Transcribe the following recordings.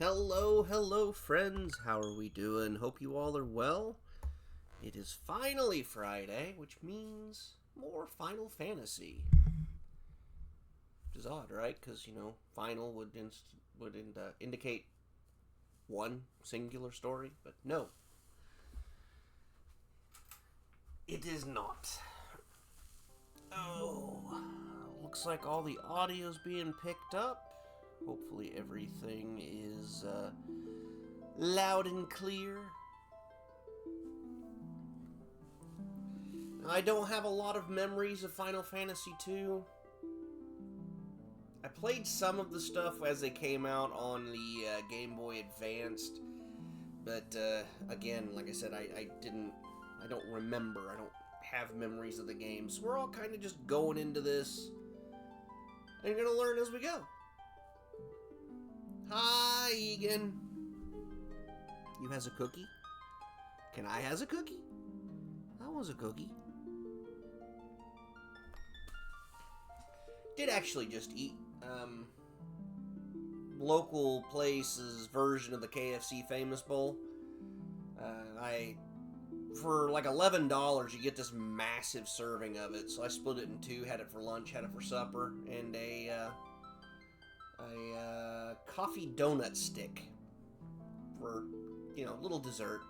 Hello, friends. How are we doing? Hope you all are well. It is finally Friday, which means more Final Fantasy. Which is odd, right? Because, final would indicate one singular story, but no. It is not. Oh, looks like all the audio's being picked up. Hopefully everything is loud and clear. I don't have a lot of memories of Final Fantasy II. I played some of the stuff as they came out on the Game Boy Advanced, but again, like I said, I don't remember. I don't have memories of the game, so we're all kind of just going into this and gonna learn as we go. Hi, Egan. You has a cookie? Can I has a cookie? I was a cookie. Did actually just eat local place's version of the KFC Famous Bowl. For like $11, you get this massive serving of it. So I split it in two, had it for lunch, had it for supper, and a coffee donut stick for, little dessert.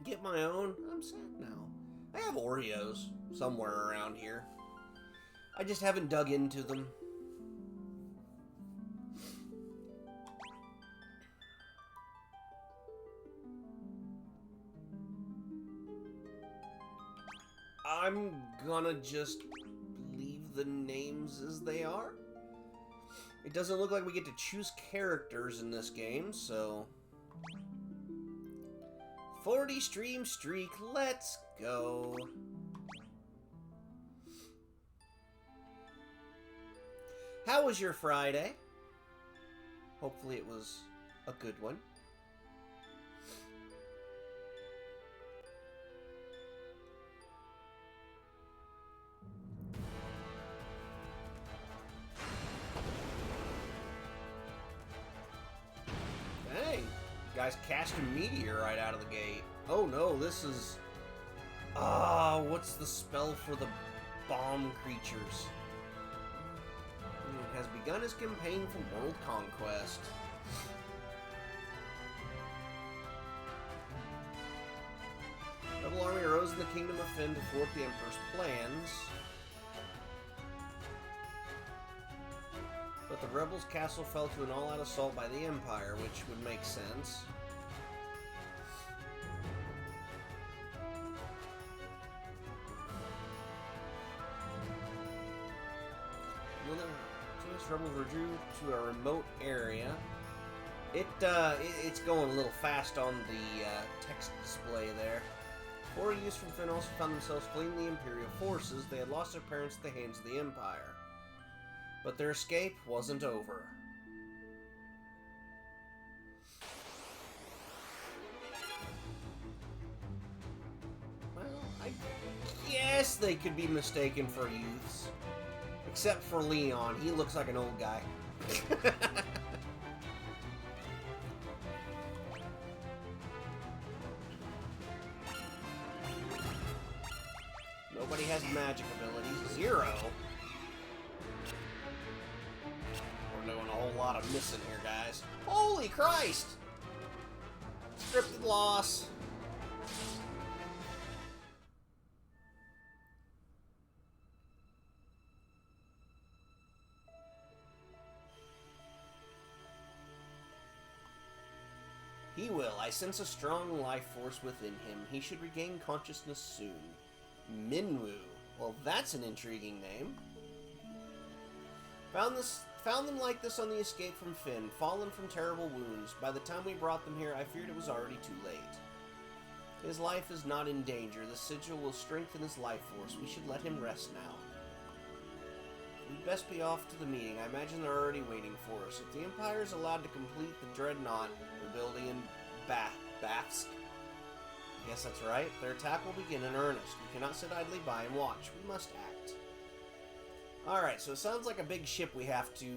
Get my own. I'm sad now. I have Oreos somewhere around here. I just haven't dug into them. I'm gonna just leave the names as they are. It doesn't look like we get to choose characters in this game, so 40 stream streak, let's go. How was your Friday? Hopefully it was a good one. Dang, guys cashed a meteor right out of the gate. Oh no, this is... what's the spell for the bomb creatures? Has begun his campaign for world conquest. Rebel army arose in the kingdom of Fynn to thwart the Emperor's plans. But the rebels' castle fell to an all-out assault by the Empire, which would make sense. Rebels withdrew to a remote area. It's going a little fast on the text display there. 4 youths from Fynn also found themselves fleeing the Imperial forces. They had lost their parents at the hands of the Empire. But their escape wasn't over. Well, I guess they could be mistaken for youths. Except for Leon. He looks like an old guy. Nobody has magic abilities. 0. We're doing a whole lot of missing here, guys. Holy Christ! Scripted loss. He will. I sense a strong life force within him. He should regain consciousness soon. Minwu. Well, that's an intriguing name. Found them like this on the escape from Fynn, fallen from terrible wounds. By the time we brought them here, I feared it was already too late. His life is not in danger. The sigil will strengthen his life force. We should let him rest now. We'd best be off to the meeting. I imagine they're already waiting for us. If the Empire is allowed to complete the Dreadnought rebuilding in Bathsk, I guess that's right, their attack will begin in earnest. We cannot sit idly by and watch. We must act. Alright, so it sounds like a big ship we have to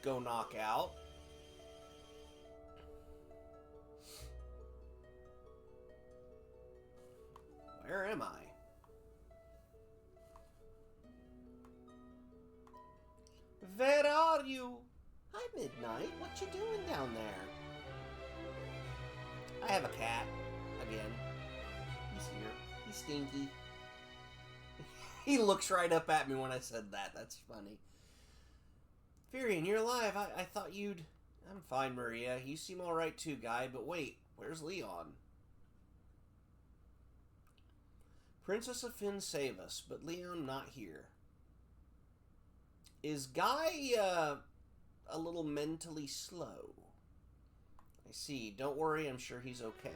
go knock out. Where am I? Where are you? Hi, Midnight. What you doing down there? I have a cat. Again. He's here. He's stinky. He looks right up at me when I said that. That's funny. Furion, you're alive. I thought you'd... I'm fine, Maria. You seem alright too, Guy. But wait, where's Leon? Princess of Finn save us, but Leon not here. Is Guy, a little mentally slow? I see. Don't worry, I'm sure he's okay.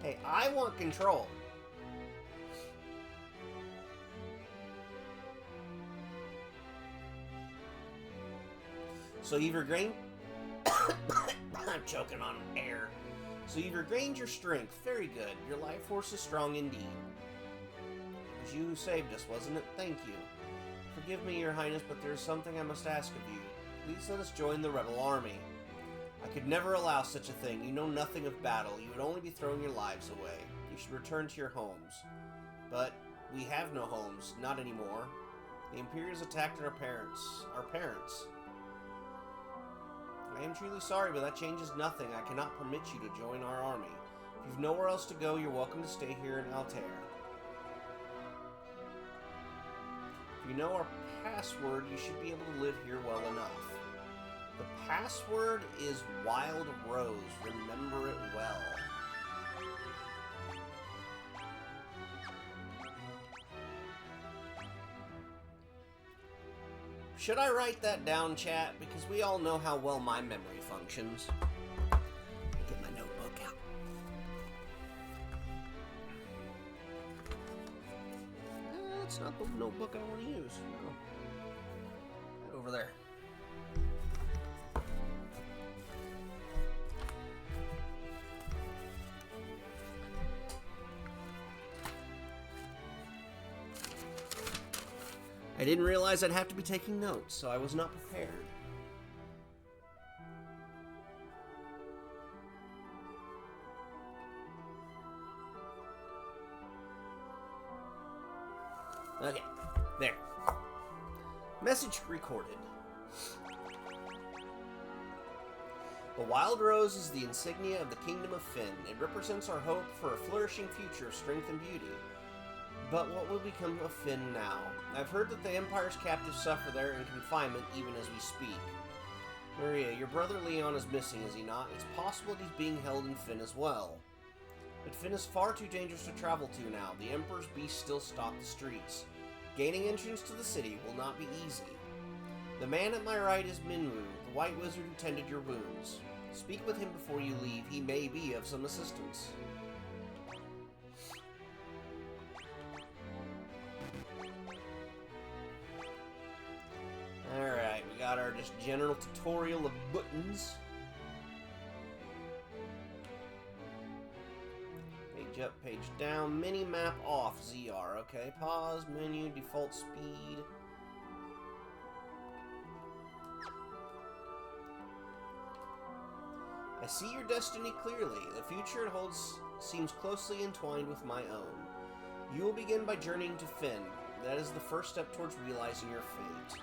Hey, I want control. So you've regained... I'm choking on air. So you've regained your strength. Very good. Your life force is strong indeed. It was you who saved us, wasn't it? Thank you. Forgive me, Your Highness, but there is something I must ask of you. Please let us join the rebel army. I could never allow such a thing. You know nothing of battle. You would only be throwing your lives away. You should return to your homes. But we have no homes. Not anymore. The Imperials attacked our parents. I am truly sorry, but that changes nothing. I cannot permit you to join our army. If you've nowhere else to go, you're welcome to stay here in Altair. If you know our password, you should be able to live here well enough. The password is Wild Rose. Remember it well. Should I write that down, chat? Because we all know how well my memory functions. Get my notebook out. That's not the notebook I want to use. No. Right over there. I didn't realize I'd have to be taking notes, so I was not prepared. Okay, there. Message recorded. The Wild Rose is the insignia of the Kingdom of Finn. It represents our hope for a flourishing future of strength and beauty. But what will become of Finn now? I've heard that the Empire's captives suffer there in confinement even as we speak. Maria, your brother Leon is missing, is he not? It's possible that he's being held in Finn as well. But Finn is far too dangerous to travel to now. The Emperor's beasts still stalk the streets. Gaining entrance to the city will not be easy. The man at my right is Minwu, the white wizard who tended your wounds. Speak with him before you leave. He may be of some assistance. Alright, we got our just general tutorial of buttons. Page up, page down, mini-map off, ZR, okay. Pause, menu, default speed. I see your destiny clearly. The future it holds seems closely entwined with my own. You will begin by journeying to Finn. That is the first step towards realizing your fate.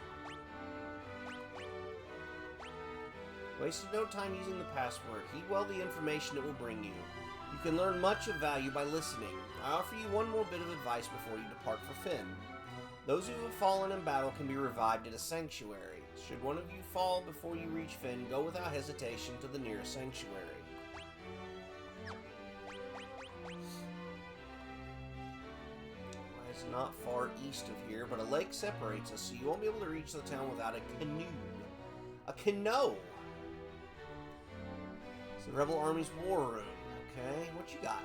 Wasted no time using the password. Heed well the information it will bring you. You can learn much of value by listening. I offer you one more bit of advice before you depart for Finn. Those who have fallen in battle can be revived at a sanctuary. Should one of you fall before you reach Finn, go without hesitation to the nearest sanctuary. It's not far east of here, but a lake separates us, so you won't be able to reach the town without a canoe. A canoe! It's the Rebel Army's war room. Okay, what you got?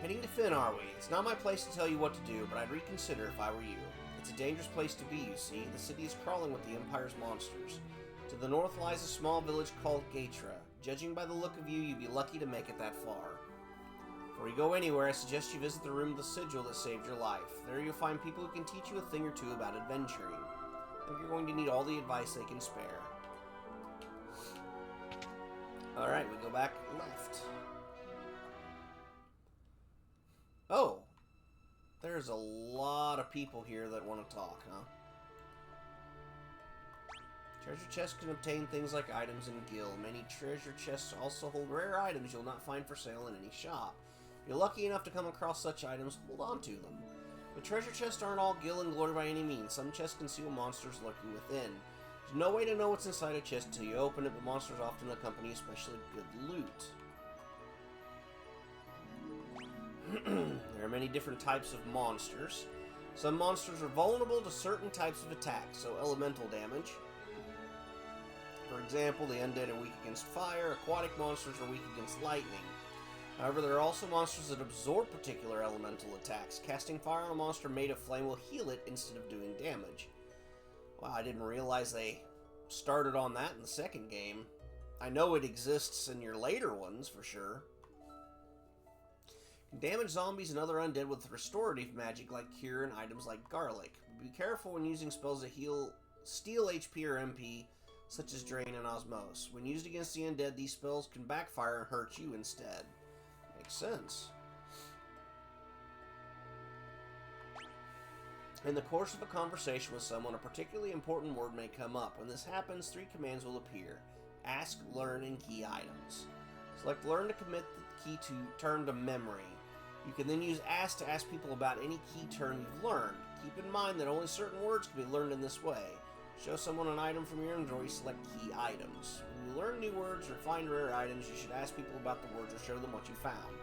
Heading to Finn, are we? It's not my place to tell you what to do, but I'd reconsider if I were you. It's a dangerous place to be, you see. The city is crawling with the Empire's monsters. To the north lies a small village called Gaitra. Judging by the look of you, you'd be lucky to make it that far. Before you go anywhere, I suggest you visit the room of the sigil that saved your life. There you'll find people who can teach you a thing or two about adventuring. I think you're going to need all the advice they can spare. Alright, we go back left. Oh! there's a lot of people here that want to talk, huh? Treasure chests can obtain things like items in Gil. Many treasure chests also hold rare items you'll not find for sale in any shop. If you're lucky enough to come across such items, hold on to them. But treasure chests aren't all Gil and glory by any means. Some chests conceal monsters lurking within. There's no way to know what's inside a chest until you open it, but monsters often accompany especially good loot. There are many different types of monsters. Some monsters are vulnerable to certain types of attacks, so elemental damage. For example, the undead are weak against fire, aquatic monsters are weak against lightning. However, there are also monsters that absorb particular elemental attacks. Casting fire on a monster made of flame will heal it instead of doing damage. Wow, I didn't realize they started on that in the second game. I know it exists in your later ones, for sure. You can damage zombies and other undead with restorative magic like cure and items like garlic. Be careful when using spells that steal HP or MP, such as Drain and Osmose. When used against the undead, these spells can backfire and hurt you instead. Makes sense. In the course of a conversation with someone, a particularly important word may come up. When this happens, 3 commands will appear. Ask, learn, and key items. Select learn to commit the key term to memory. You can then use ask to ask people about any key term you've learned. Keep in mind that only certain words can be learned in this way. Show someone an item from your inventory, select key items. When you learn new words or find rare items, you should ask people about the words or show them what you found.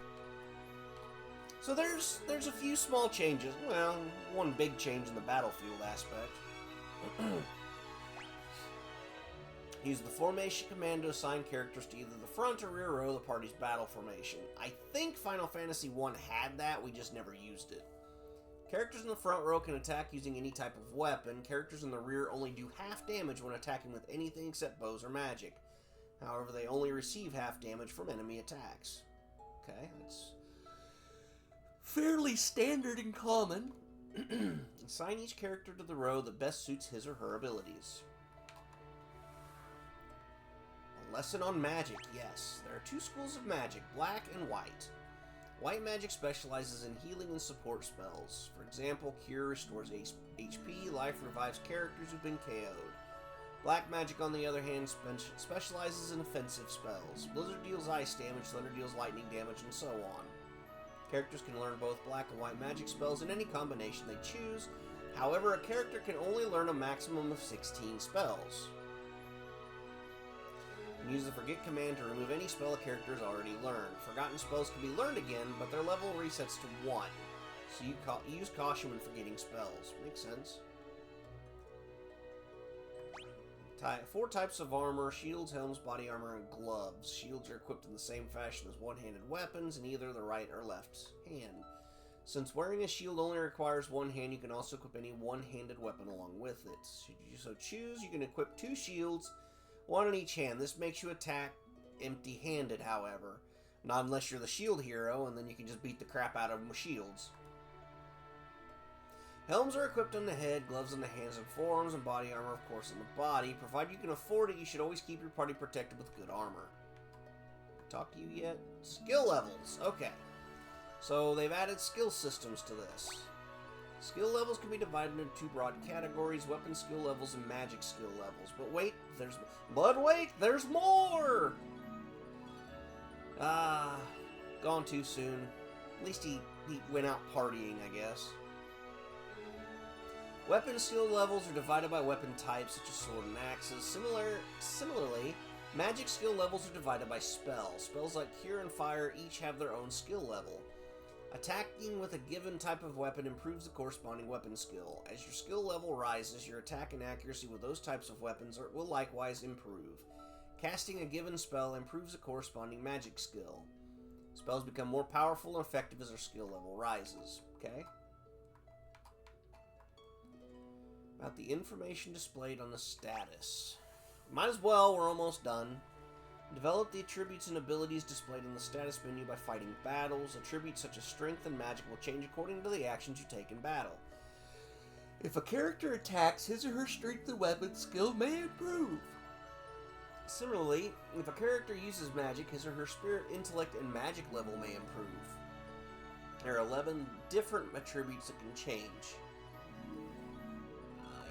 So there's a few small changes. Well, one big change in the battlefield aspect. Use the formation command to assign characters to either the front or rear row of the party's battle formation. I think Final Fantasy I had that, we just never used it. Characters in the front row can attack using any type of weapon. Characters in the rear only do half damage when attacking with anything except bows or magic. However, they only receive half damage from enemy attacks. Okay, that's fairly standard and common. Assign each character to the row that best suits his or her abilities. A lesson on magic, yes. There are 2 schools of magic, black and white. White magic specializes in healing and support spells. For example, Cure restores HP, Life revives characters who've been KO'd. Black magic, on the other hand, specializes in offensive spells. Blizzard deals ice damage, Thunder deals lightning damage, and so on. Characters can learn both black and white magic spells in any combination they choose. However, a character can only learn a maximum of 16 spells. Use the Forget command to remove any spell a character has already learned. Forgotten spells can be learned again, but their level resets to 1. So you use caution when forgetting spells. Makes sense. 4 types of armor: shields, helms, body armor, and gloves. Shields are equipped in the same fashion as one-handed weapons in either the right or left hand. Since wearing a shield only requires one hand, you can also equip any one-handed weapon along with it. Should you so choose, you can equip 2 shields, 1 in each hand. This makes you attack empty-handed, however. Not unless you're the shield hero, and then you can just beat the crap out of them with shields. Helms are equipped on the head, gloves on the hands and forearms, and body armor, of course, on the body. Provided you can afford it, you should always keep your party protected with good armor. Talk to you yet? Skill levels. Okay. So they've added skill systems to this. Skill levels can be divided into 2 broad categories: weapon skill levels and magic skill levels. But wait, there's more! Gone too soon. At least he went out partying, I guess. Weapon skill levels are divided by weapon types, such as sword and axes. Similarly, magic skill levels are divided by spells. Spells like Cure and Fire each have their own skill level. Attacking with a given type of weapon improves the corresponding weapon skill. As your skill level rises, your attack and accuracy with those types of weapons will likewise improve. Casting a given spell improves the corresponding magic skill. Spells become more powerful and effective as their skill level rises. Okay? About the information displayed on the status. Might as well, we're almost done. Develop the attributes and abilities displayed in the status menu by fighting battles. Attributes such as strength and magic will change according to the actions you take in battle. If a character attacks, his or her strength and weapon skill may improve. Similarly, if a character uses magic, his or her spirit, intellect, and magic level may improve. There are 11 different attributes that can change.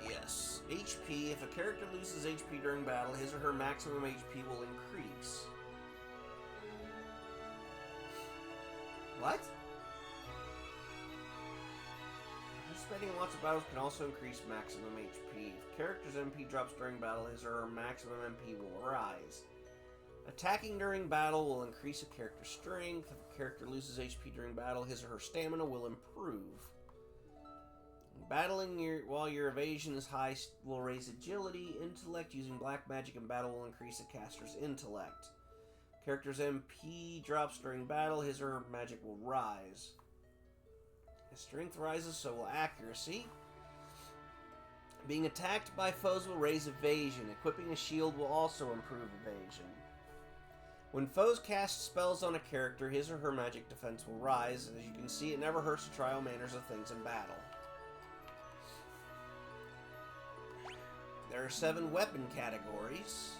Yes. HP. If a character loses HP during battle, his or her maximum HP will increase. What? Participating in lots of battles can also increase maximum HP. If a character's MP drops during battle, his or her maximum MP will rise. Attacking during battle will increase a character's strength. If a character loses HP during battle, his or her stamina will improve. Battling while your evasion is high will raise agility. Intellect using black magic in battle will increase a caster's intellect. Character's MP drops during battle, his or her magic will rise. As strength rises, so will accuracy. Being attacked by foes will raise evasion. Equipping a shield will also improve evasion. When foes cast spells on a character, his or her magic defense will rise. As you can see, it never hurts to try all manners of things in battle. There are 7 weapon categories.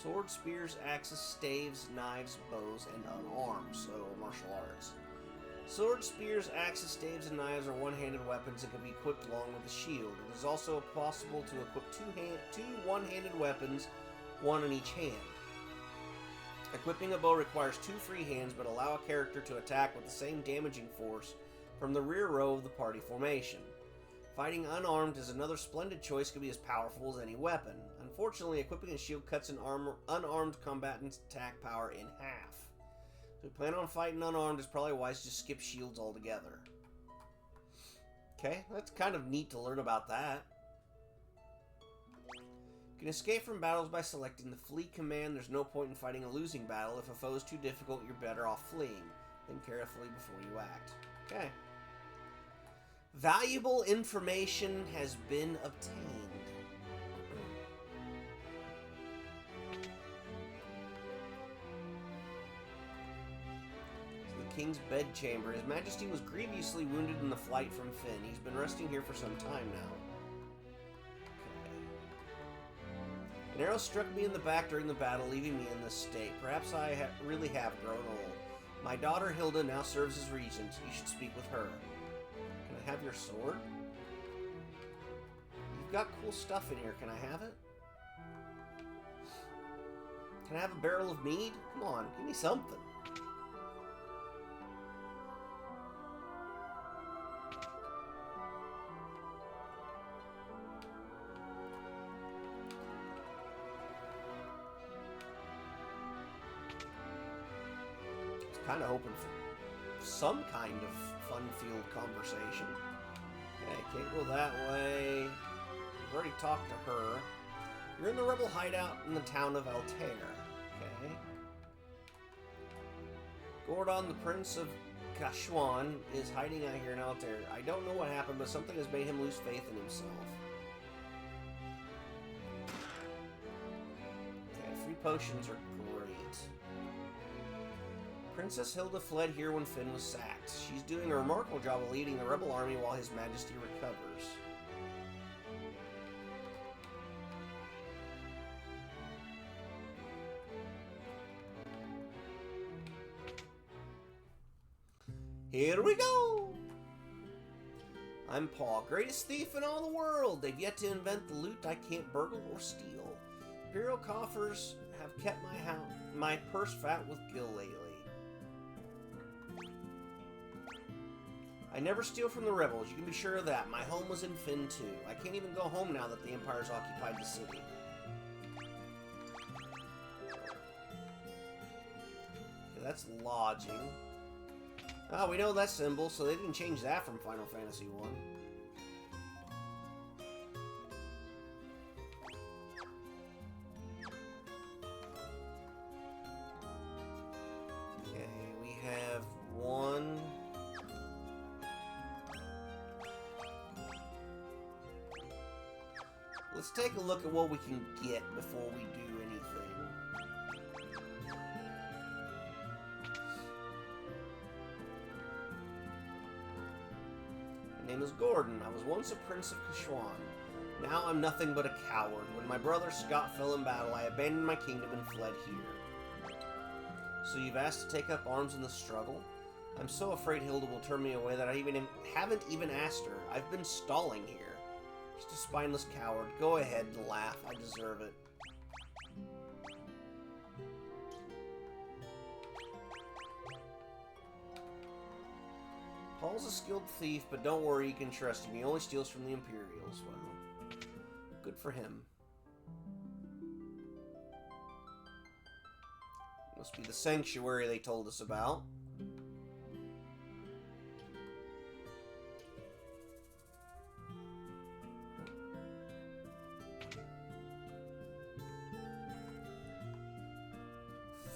Sword, spears, axes, staves, knives, bows, and unarmed, so martial arts. Swords, spears, axes, staves, and knives are one-handed weapons that can be equipped along with a shield. It is also possible to equip two one-handed weapons, one in each hand. Equipping a bow requires 2 free hands, but allow a character to attack with the same damaging force from the rear row of the party formation. Fighting unarmed is another splendid choice, can be as powerful as any weapon. Unfortunately, equipping a shield cuts an unarmed combatant's attack power in half. If you plan on fighting unarmed, it's probably wise to just skip shields altogether. Okay, that's kind of neat to learn about that. You can escape from battles by selecting the flee command. There's no point in fighting a losing battle. If a foe is too difficult, you're better off fleeing. Think carefully before you act. Okay. Valuable information has been obtained. King's bedchamber. His Majesty was grievously wounded in the flight from Fynn. He's been resting here for some time now. Okay. An arrow struck me in the back during the battle, leaving me in this state. Perhaps I really have grown old. My daughter Hilda now serves as regent. You should speak with her. Can I have your sword? You've got cool stuff in here. Can I have it? Can I have a barrel of mead? Come on, give me something. Kind of hoping for some kind of fun-filled conversation. Okay, can't go that way. We've already talked to her. You're in the rebel hideout in the town of Altair. Okay. Gordon, the Prince of Kashuan, is hiding out here in Altair. I don't know what happened, but something has made him lose faith in himself. Okay, free potions are great. Princess Hilda fled here when Fynn was sacked. She's doing a remarkable job of leading the rebel army while His Majesty recovers. Here we go! I'm Paul, greatest thief in all the world. They've yet to invent the loot I can't burgle or steal. Imperial coffers have kept my purse fat with gil lately. I never steal from the rebels, you can be sure of that. My home was in Fynn too. I can't even go home now that the Empire's occupied the city. Okay, that's lodging. Oh, we know that symbol, so they didn't change that from Final Fantasy 1. Okay, we have one. Let's take a look at what we can get before we do anything. My name is Gordon. I was once a prince of Kashuan. Now I'm nothing but a coward. When my brother Scott fell in battle, I abandoned my kingdom and fled here. So you've asked to take up arms in the struggle? I'm so afraid Hilda will turn me away that I haven't even asked her. I've been stalling here. Just a spineless coward. Go ahead and laugh. I deserve it. Paul's a skilled thief, but don't worry, you can trust him. He only steals from the Imperials. Well, good for him. Must be the sanctuary they told us about.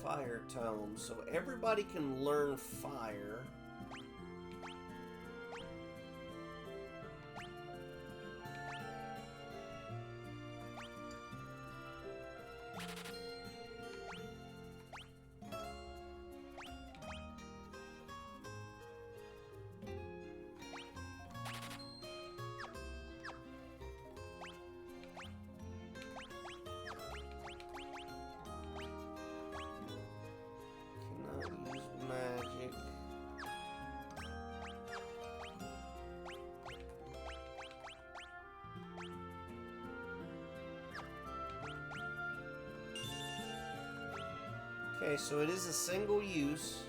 Fire tome. So everybody can learn fire. Okay, so it is a single use.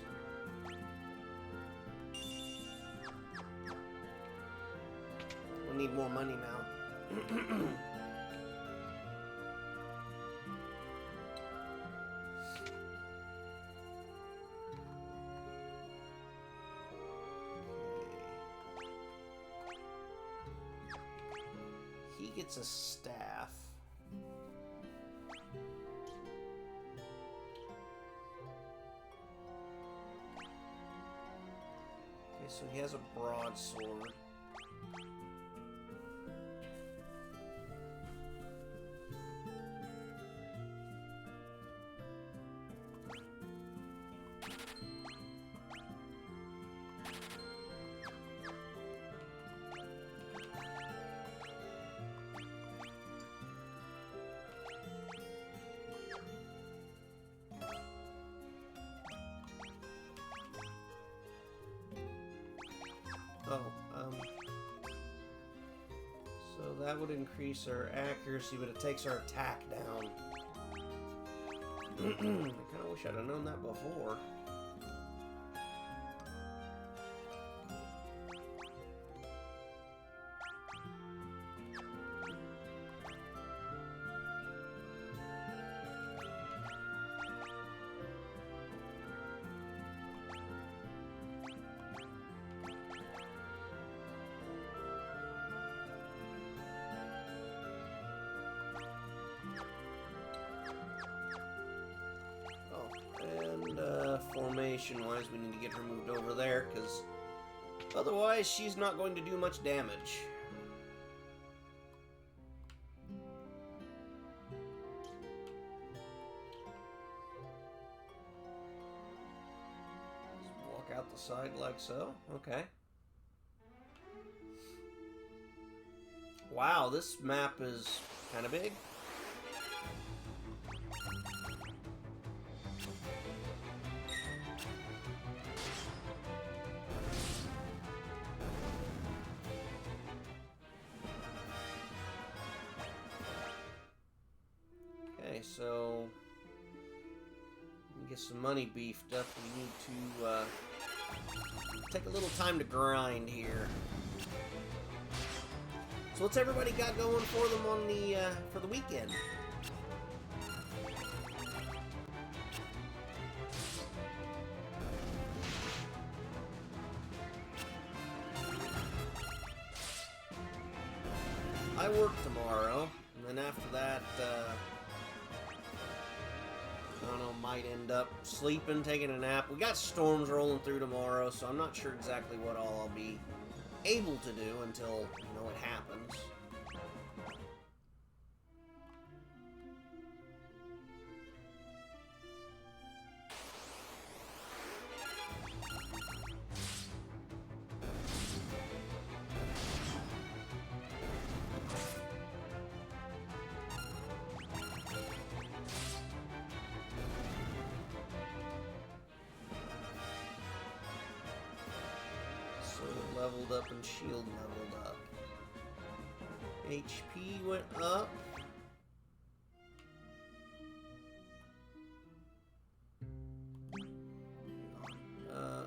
We'll need more money now. He gets a staff. So he has a broadsword. So that would increase our accuracy, but it takes our attack down. I kind of wish I'd have known that before. Formation-wise, we need to get her moved over there, because otherwise she's not going to do much damage. Just walk out the side like so. Okay. Wow, this map is kind of big. So get some money beefed up. We need to take a little time to grind here. So what's everybody got going for them on the for the weekend? I work tomorrow, and then after that. I don't know, might end up sleeping, taking a nap. We got storms rolling through tomorrow, so I'm not sure exactly what all I'll be able to do until, you know, it happens. leveled up and shield leveled up. HP went up.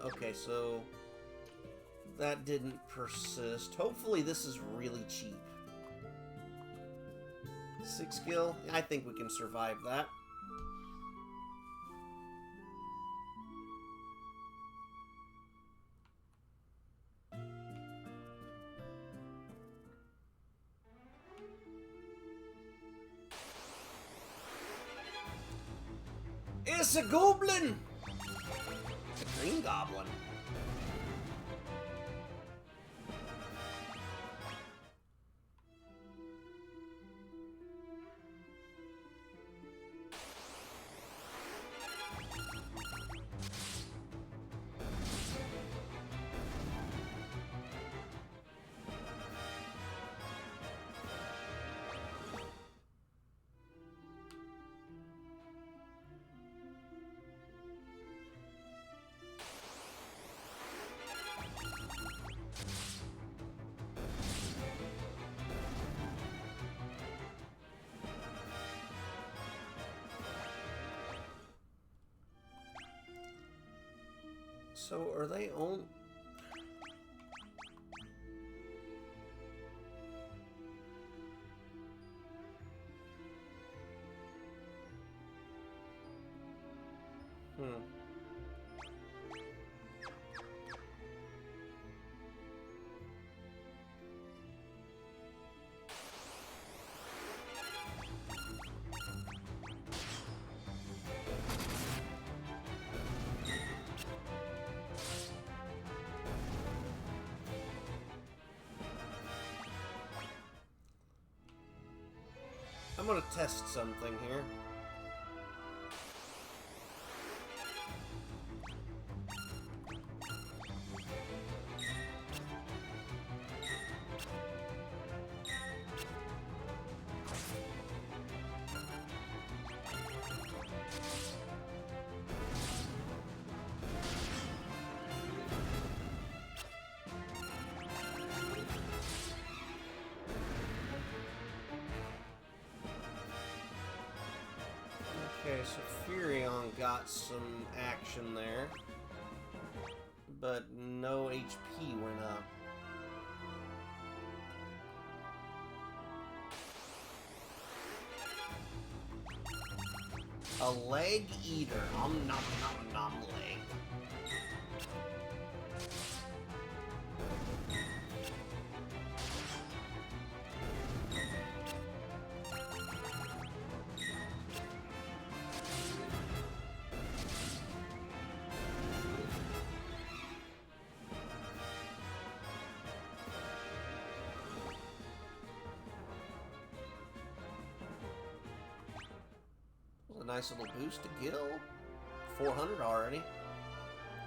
Okay, so that didn't persist. Hopefully this is really cheap. 6 skill? I think we can survive that. It's a goblin! It's a green goblin. So are they on? I'm gonna test something here. Okay, so Furion got some action there, but no HP went up. A leg eater. Nom nom nom nom leg. A nice little boost to Gil. 400 already.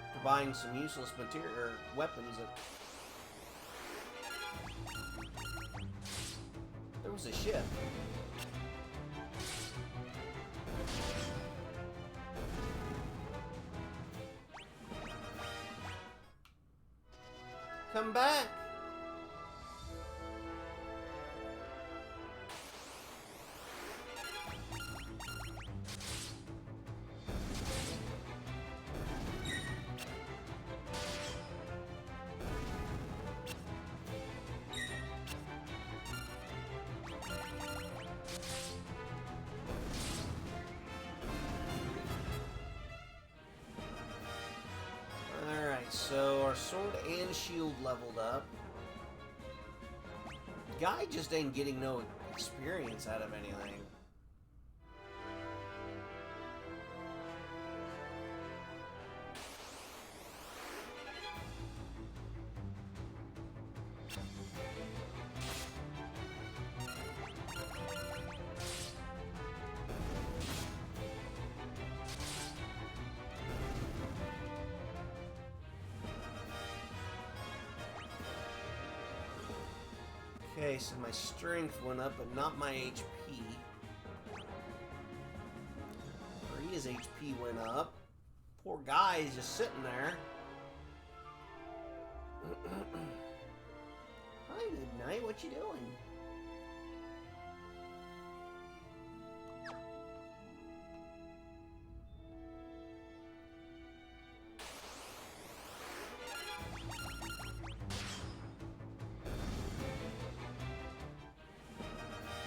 After buying some useless material or weapons that... There was a ship. Come back! So our sword and shield leveled up. Guy just ain't getting no experience out of anything. Okay, so my strength went up, but not my HP. Maria's HP went up. Poor guy is just sitting there. Hi, Midnight. What you doing?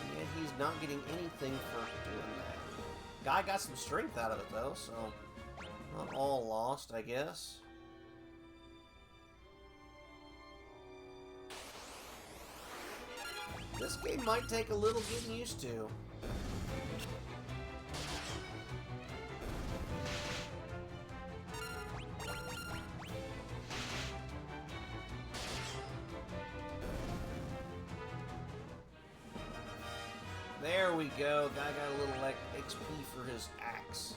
And yet he's not getting anything for doing that. Guy got some strength out of it, though, so not all lost, I guess. This game might take a little getting used to. There we go. Guy got a little XP for his axe.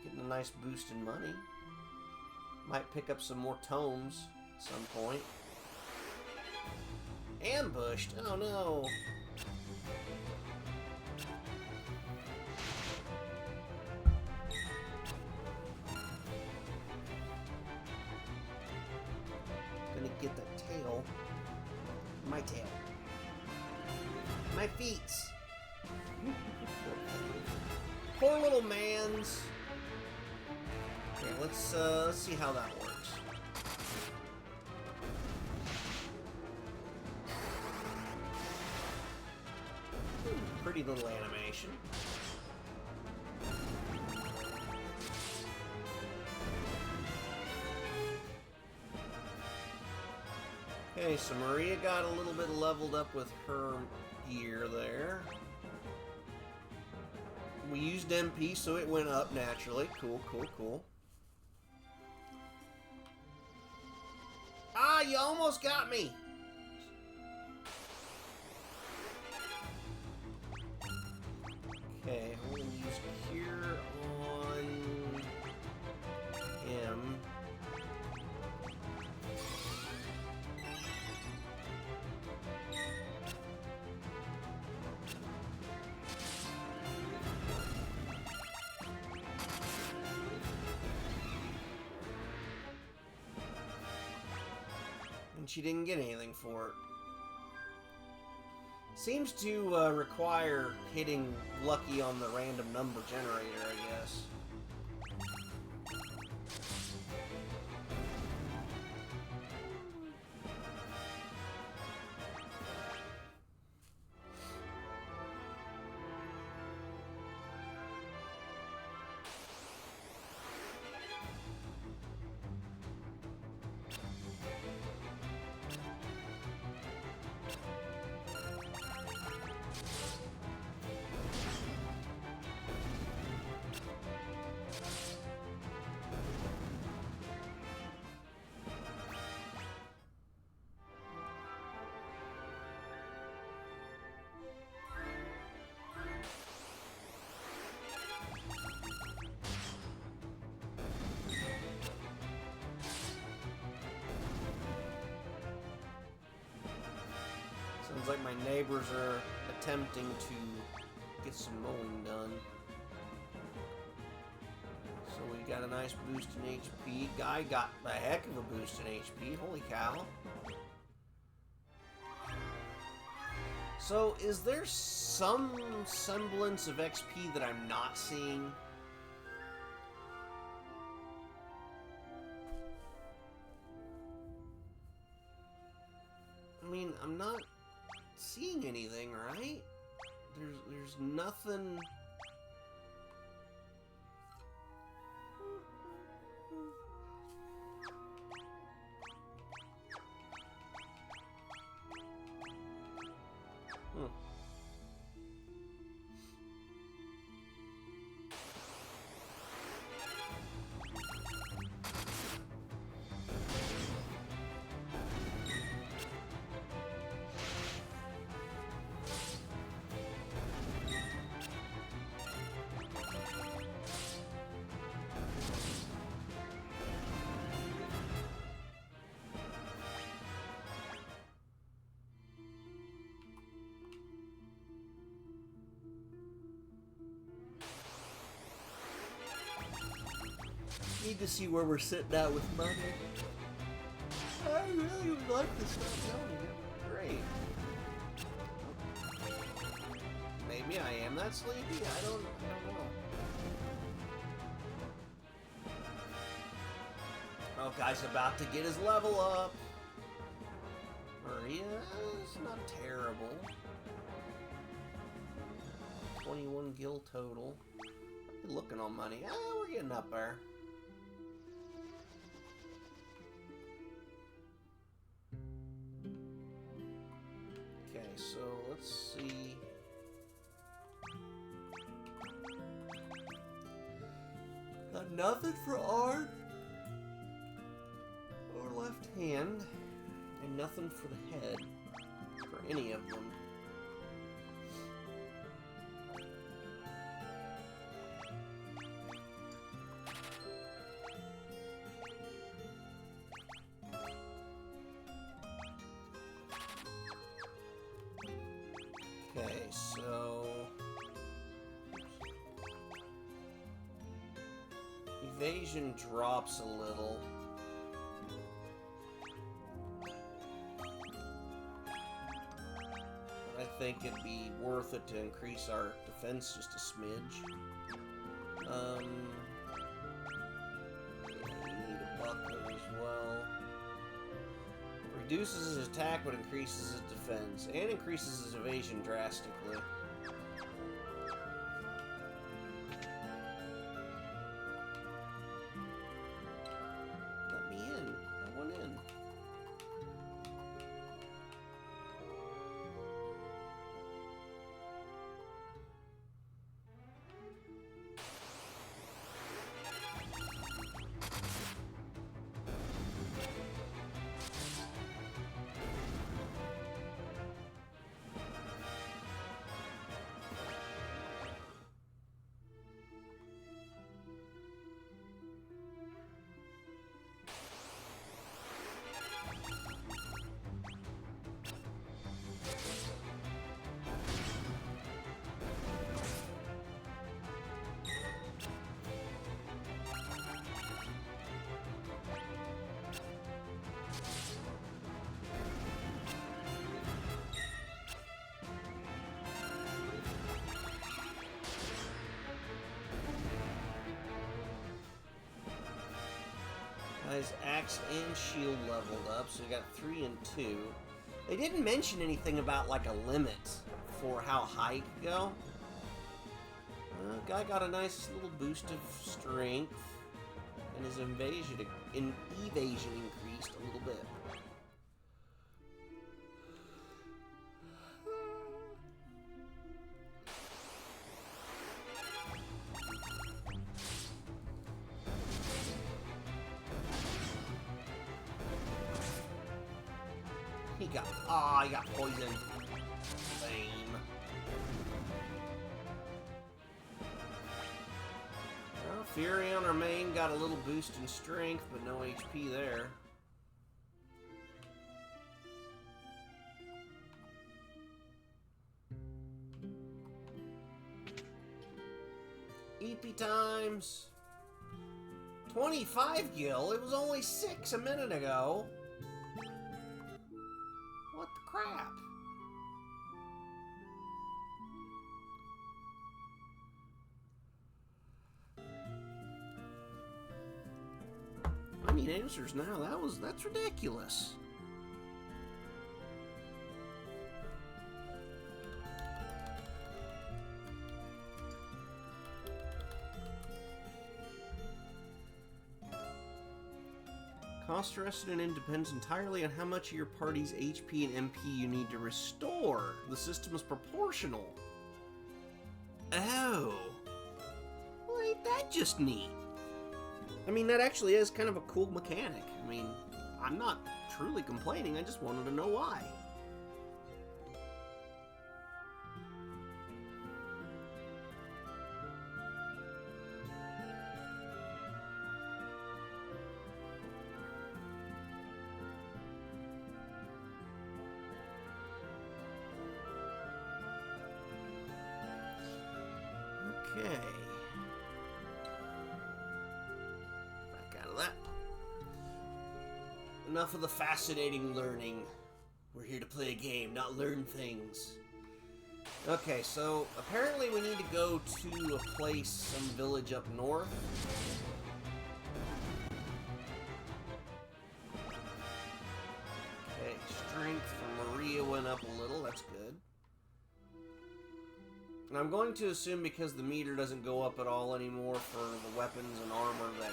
Getting a nice boost in money. Might pick up some more tomes at some point. Ambushed! Oh no! Gonna get that tail. My tail. My feet! Poor little man's. Okay, let's see how that works. Pretty little animation. Okay, so Maria got a little bit leveled up with her gear there. We used MP, so it went up naturally. Cool, cool, cool. Ah, you almost got me! Okay, I'm going to use Cure on him. And she didn't get anything for it. Seems to require hitting lucky on the random number generator, I guess. Sounds like my neighbors are attempting to get some mowing done. So we got a nice boost in HP. Guy got a heck of a boost in HP. Holy cow. So is there some semblance of XP that I'm not seeing? I mean, I'm not seeing anything, right? There's nothing. need to see where we're sitting at with money. I really would like to stop yelling it. Great. Maybe I am that sleepy? I don't know. Oh, guy's about to get his level up. Or yeah, it's not terrible. 21 gil total. Looking on money. We're getting up there. Okay, so let's see. Got nothing for art Or left hand. And nothing for the head. For any of them. Okay, so evasion drops a little. But I think it'd be worth it to increase our defense just a smidge. Yeah, you need a buckler as well. Reduces his attack but increases his defense, and increases his evasion drastically. Let me in. I want in. His axe and shield leveled up, so we got 3 and 2. They didn't mention anything about like a limit for how high he could go. Guy got a nice little boost of strength, and his evasion increased a little bit. He got poisoned. Lame. Well, Fury on our main got a little boost in strength, but no HP there. EP times 25 gil. It was only 6 a minute ago. What the crap? I need answers now. That's ridiculous. Cost rested and depends entirely on how much of your party's HP and MP you need to restore. The system is proportional. Oh. Well, ain't that just neat? I mean, that actually is kind of a cool mechanic. I mean, I'm not truly complaining, I just wanted to know why. Okay. Back enough of the fascinating learning. We're here to play a game, not learn things. Okay, so apparently we need to go to a place, some village up north. Okay, strength for Maria went up a little, that's good. And I'm going to assume because the meter doesn't go up at all anymore for the weapons and armor that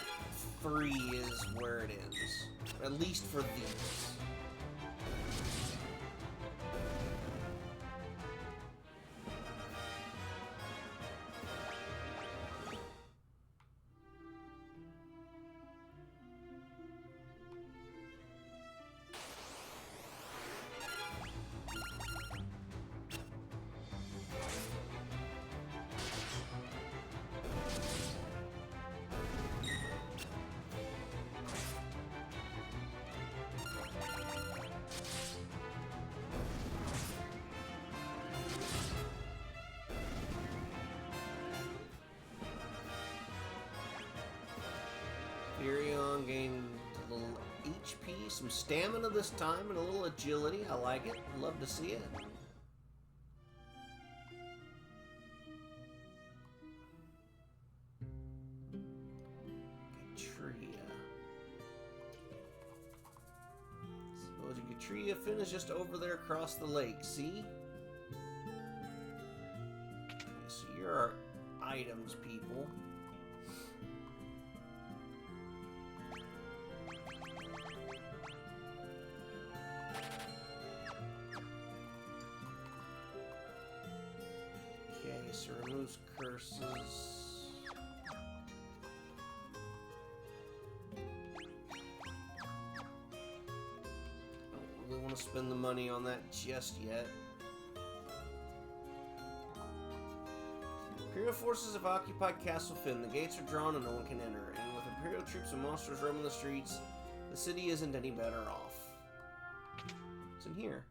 3 is where it ends. At least for these. Furion gained a little HP, some stamina this time, and a little agility. I like it. Love to see it. Gatria. Suppose Gatria Finn is just over there across the lake, see? Okay, so you're our items, people. So removes curses. Don't really want to spend the money on that just yet. Imperial forces have occupied Castle Finn. The gates are drawn and no one can enter. And with Imperial troops and monsters roaming the streets, the city isn't any better off. It's in here.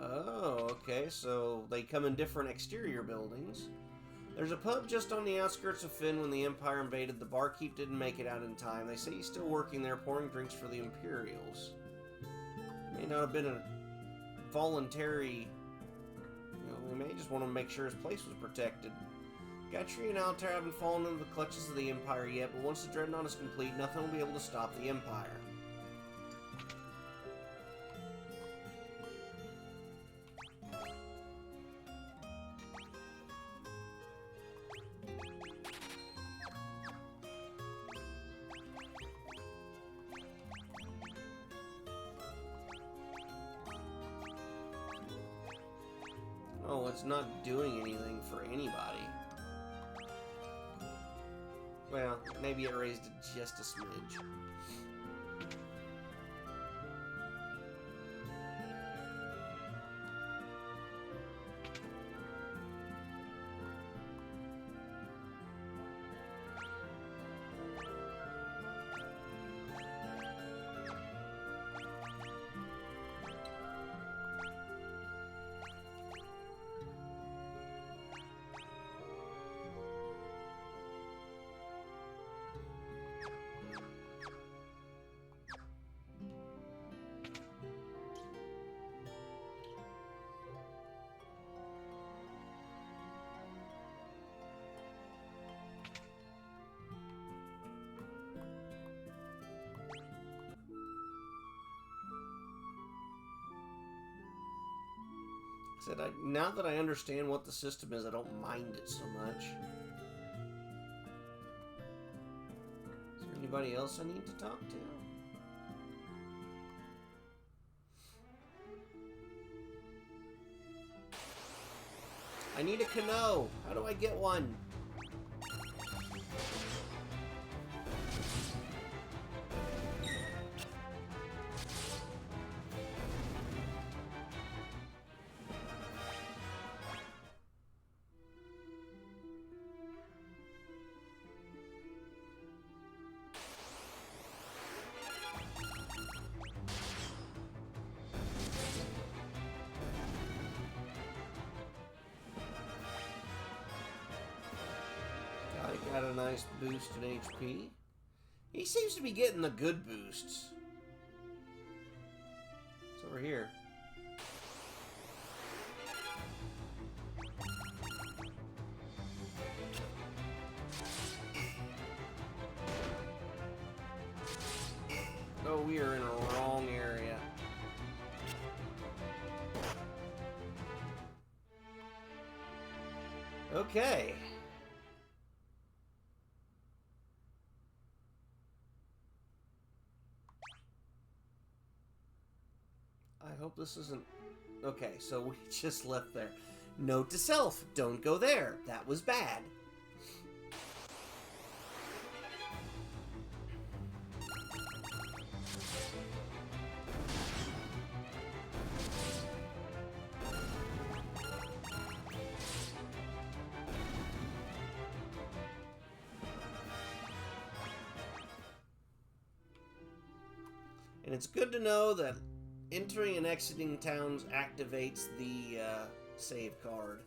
Oh, okay, so they come in different exterior buildings. There's a pub just on the outskirts of Finn when the Empire invaded. The barkeep didn't make it out in time. They say he's still working there, pouring drinks for the Imperials. May not have been a voluntary... we may just want to make sure his place was protected. Gatria and Altair haven't fallen into the clutches of the Empire yet, but once the Dreadnought is complete, nothing will be able to stop the Empire. Oh, it's not doing anything for anybody. Well, maybe it raised it just a smidge. Now that I understand what the system is, I don't mind it so much. Is there anybody else I need to talk to? I need a canoe. How do I get one? Got a nice boost in HP. He seems to be getting the good boosts. It's over here. Oh, we are in a wrong area. Okay. I hope this isn't... Okay, so we just left there. Note to self, don't go there. That was bad. And it's good to know that entering and exiting towns activates the save card.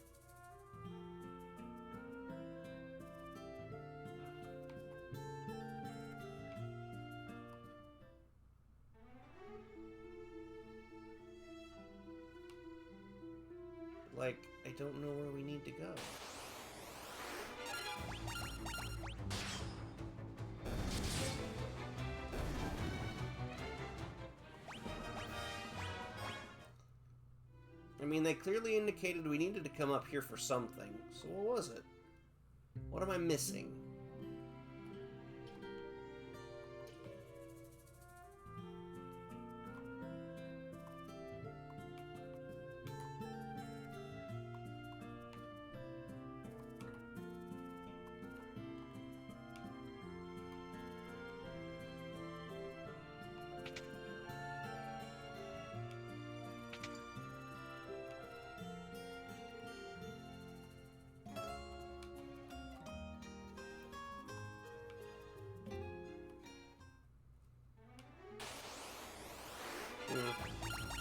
Like, I don't know where we need to go. I mean, they clearly indicated we needed to come up here for something. So what was it? What am I missing?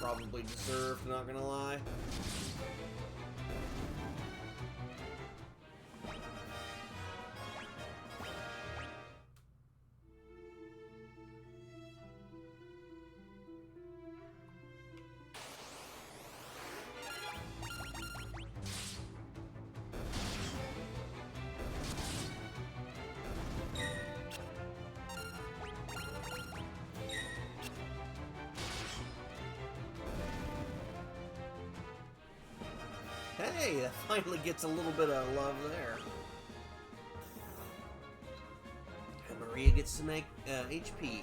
Probably deserved, not gonna lie. Hey, that finally gets a little bit of love there. And Maria gets to make HP.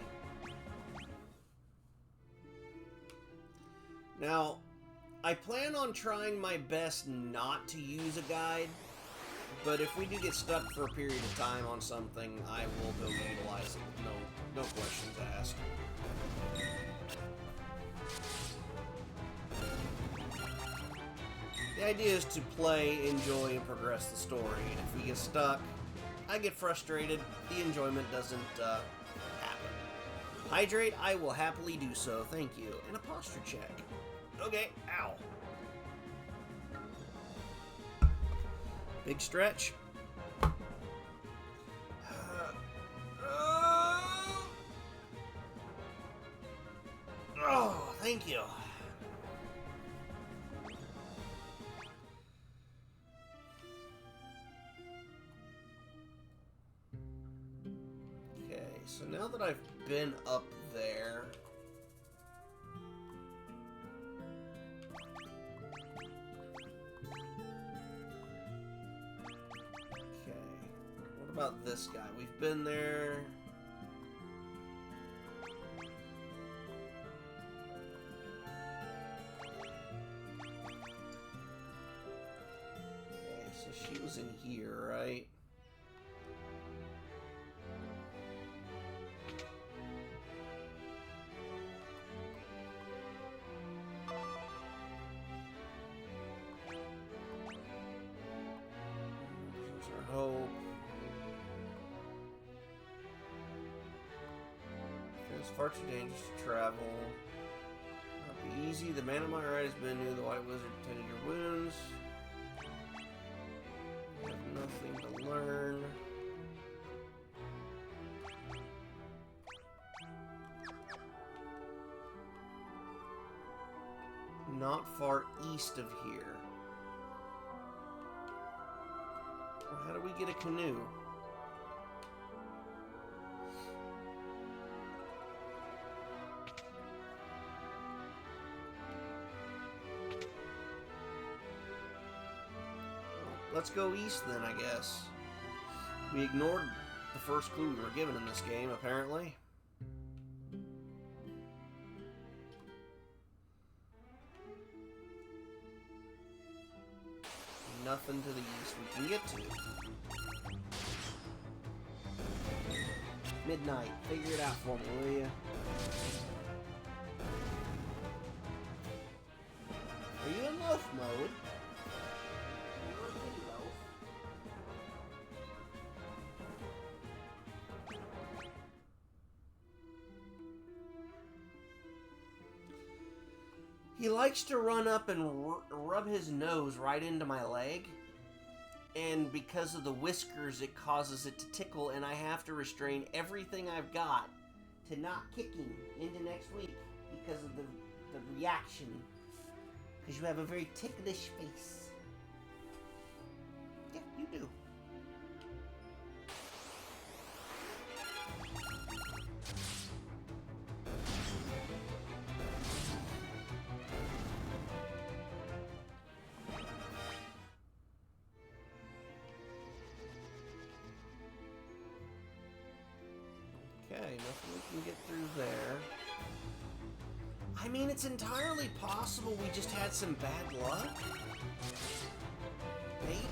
Now, I plan on trying my best not to use a guide, but if we do get stuck for a period of time on something, I will go utilize it. No questions asked. The idea is to play, enjoy, and progress the story, and if we get stuck, I get frustrated, the enjoyment doesn't happen. Hydrate, I will happily do so, thank you. And a posture check. Okay, ow. Big stretch. Oh, thank you. So now that I've been up there, okay, what about this guy? We've been there. Okay, so she was in here, right? Hope. It's far too dangerous to travel. Not be easy. The man on my right has been new. The White Wizard tended your wounds. You have nothing to learn. not far east of here. Well, how do we get a canoe? Let's go east then, I guess. We ignored the first clue we were given in this game, apparently. Nothing to the east we can get to. Midnight. Figure it out for me, will you? Are you in loaf mode? He likes to run up and rub his nose right into my leg, and because of the whiskers it causes it to tickle, and I have to restrain everything I've got to not kicking into next week because of the reaction, because you have a very ticklish face. Yeah, you do. Okay, nothing we can get through there. I mean, it's entirely possible we just had some bad luck. Maybe.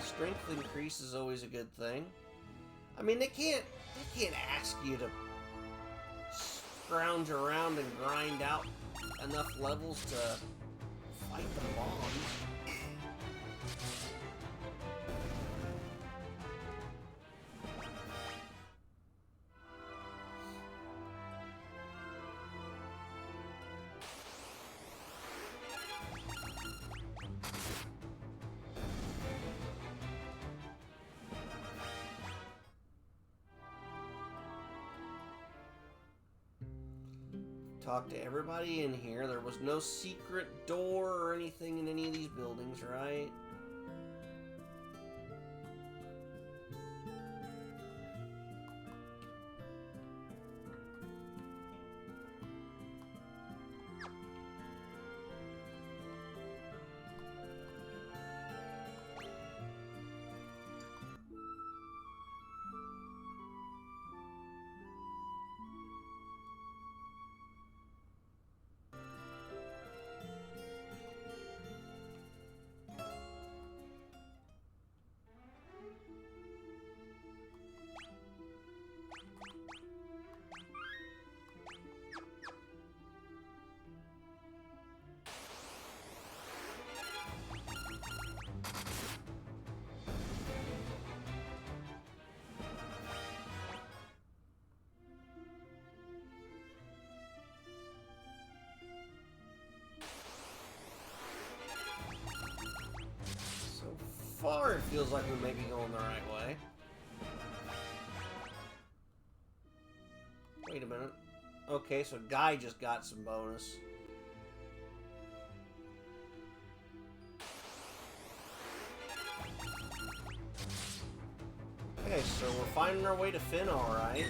Strength increase is always a good thing. I mean, they can't ask you to scrounge around and grind out enough levels to fight the bombs. Talk to everybody in here. There was no secret door or anything in any of these buildings, right? Far, it feels like we may be going the right way. Wait a minute. Okay, so Guy just got some bonus. Okay, so we're finding our way to Finn, alright.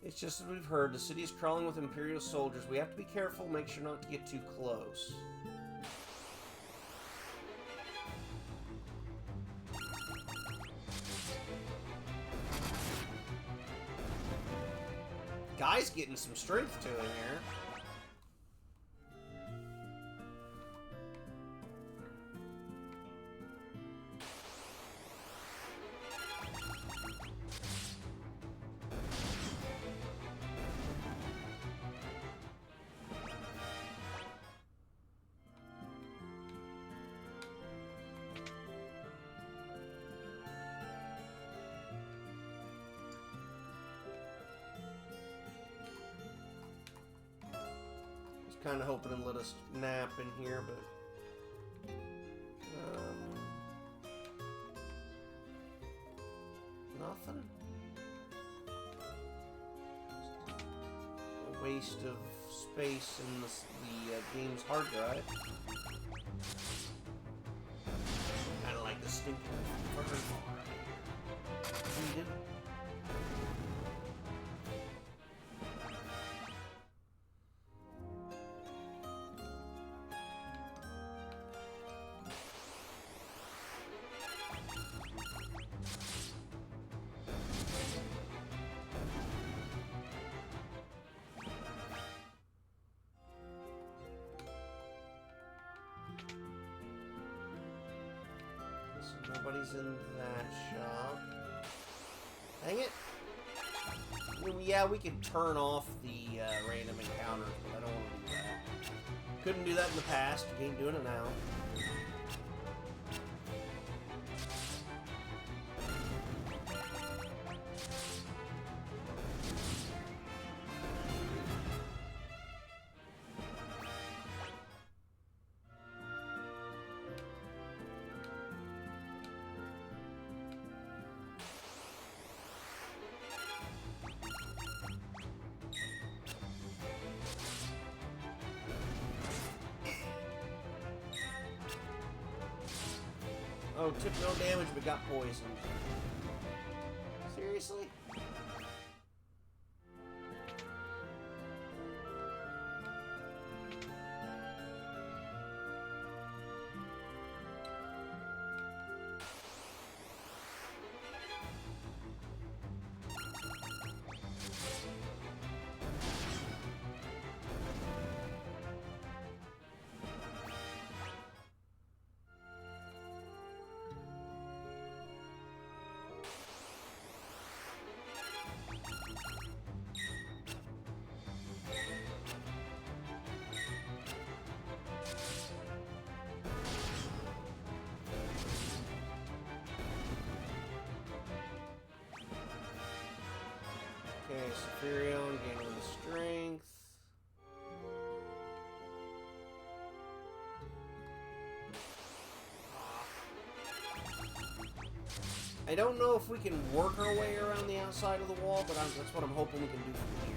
It's just as we've heard, the city is crawling with Imperial soldiers. We have to be careful, make sure not to get too close. Guy's getting some strength to him here. kind of hoping to let us nap in here, but... nothing? A waste of space in the game's hard drive. Kind of like the stinking burger bar. Needed. Nobody's in that shop. Dang it! I mean, yeah, we could turn off the random encounters, but I don't want to do that. Couldn't do that in the past. Ain't doing it now. Oh, took no damage but got poisoned. Seriously? Okay, Saphirion gaining strength. I don't know if we can work our way around the outside of the wall, but that's what I'm hoping we can do from here.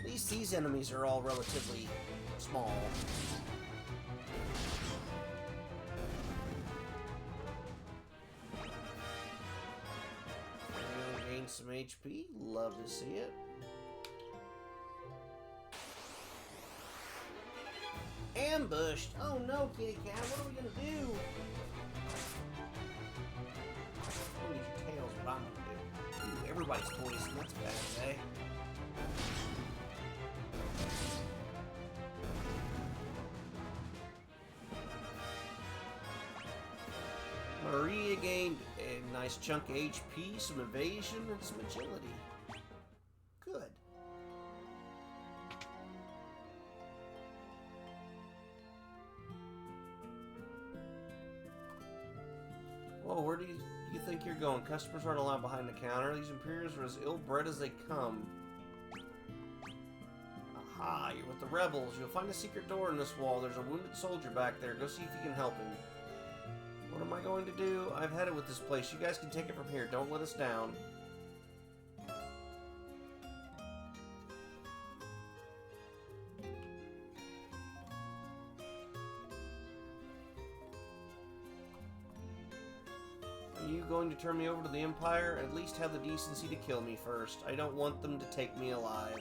At least these enemies are all relatively small. Gain some HP. Love to see it. Ambushed! Oh no, kitty cat, what are we gonna do? Holy tails, what I'm gonna do. Ooh, everybody's poisoned, that's bad, eh? Maria gained a nice chunk of HP, some evasion, and some agility. Good. Whoa, where do you think you're going? Customers aren't allowed behind the counter. These Imperials are as ill-bred as they come. Aha, you're with the rebels. You'll find a secret door in this wall. There's a wounded soldier back there. Go see if you can help him. What am I going to do? I've had it with this place. You guys can take it from here. Don't let us down. Are you going to turn me over to the Empire? At least have the decency to kill me first. I don't want them to take me alive.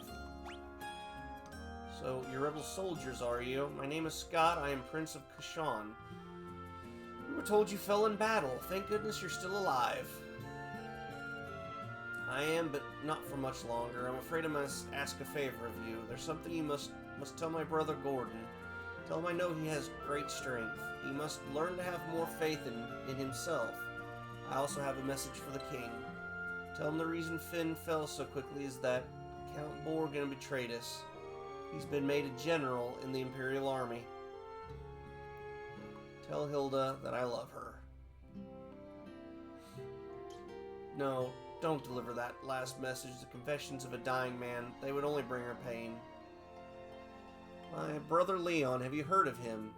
So, you're rebel soldiers, are you? My name is Scott. I am Prince of Kashan. We were told you fell in battle. Thank goodness you're still alive. I am, but not for much longer. I'm afraid I must ask a favor of you. There's something you must tell my brother Gordon. Tell him I know he has great strength. He must learn to have more faith in himself. I also have a message for the king. Tell him the reason Finn fell so quickly is that Count Borgin betrayed us. He's been made a general in the Imperial Army. Tell Hilda that I love her. No, don't deliver that last message, the confessions of a dying man. They would only bring her pain. My brother Leon, have you heard of him?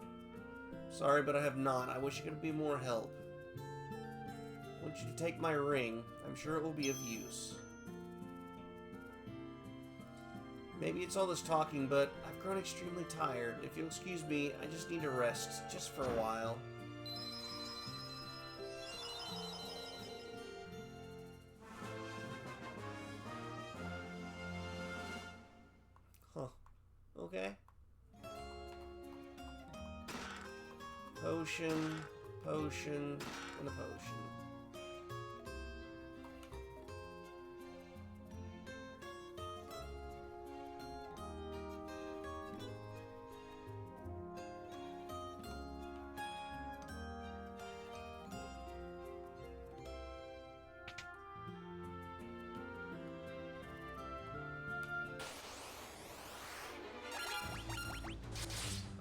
Sorry, but I have not. I wish I could be more help. I want you to take my ring. I'm sure it will be of use. Maybe it's all this talking, but I've grown extremely tired. If you'll excuse me, I just need to rest, just for a while. Huh. Okay. Potion, potion, and a potion.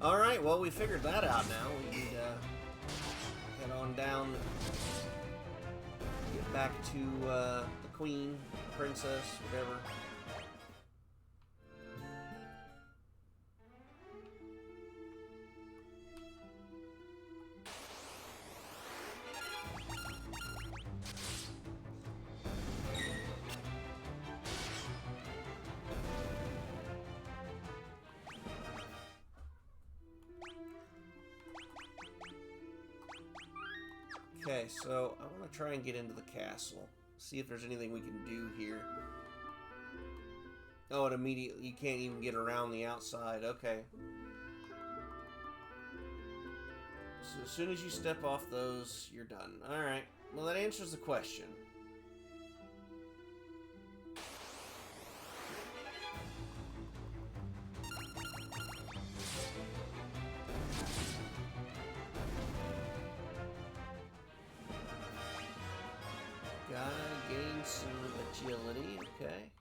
Alright, well, we figured that out now. We need to head on down, get back to the queen, princess, whatever. Okay, so I want to try and get into the castle. See if there's anything we can do here. Oh, it immediately, you can't even get around the outside. Okay. So as soon as you step off those, you're done. Alright. Well, that answers the question. Gotta gain some agility, okay.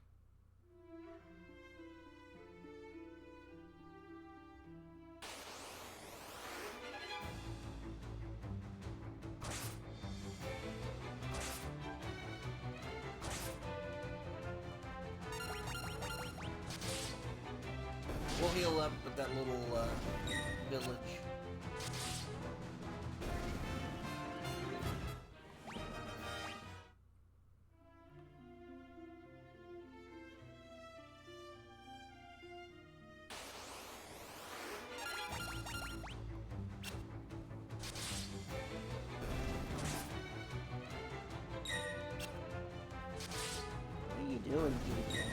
We'll heal up with that little village. What are you doing, kitty cat?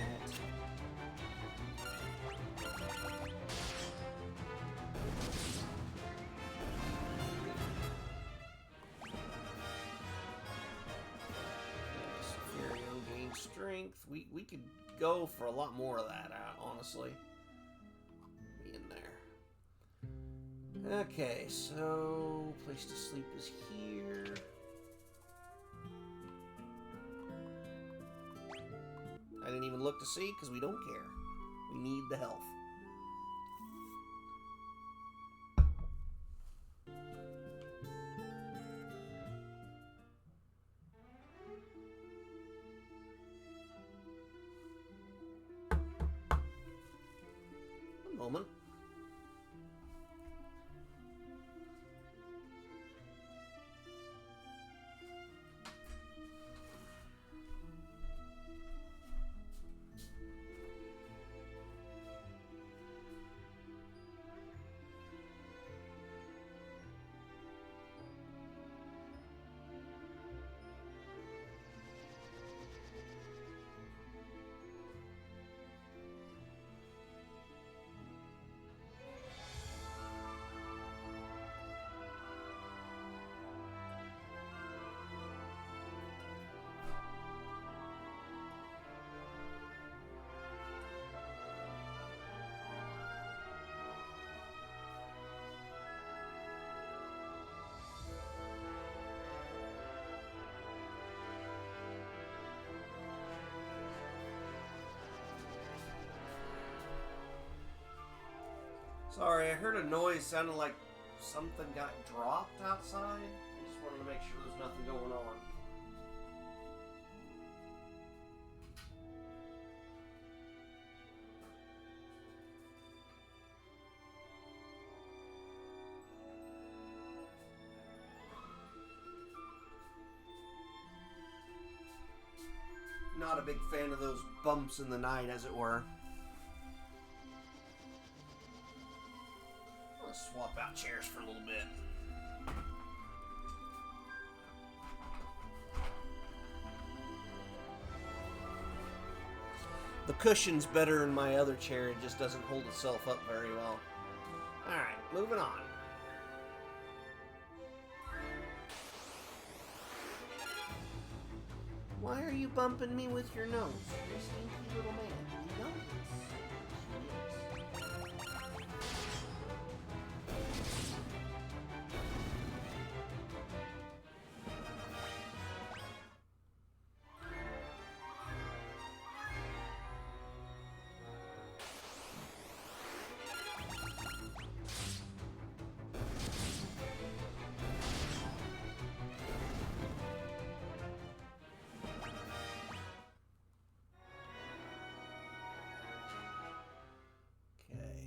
Strength. We could go for a lot more of that, honestly. Be in there. Okay, so place to sleep is here. I didn't even look to see because we don't care. We need the health. Moment. Sorry, I heard a noise sounding like something got dropped outside. I just wanted to make sure there's nothing going on. Not a big fan of those bumps in the night, as it were. Let's swap out chairs for a little bit. The cushion's better in my other chair. It just doesn't hold itself up very well. Alright, moving on. Why are you bumping me with your nose? You stinky little man. You know this.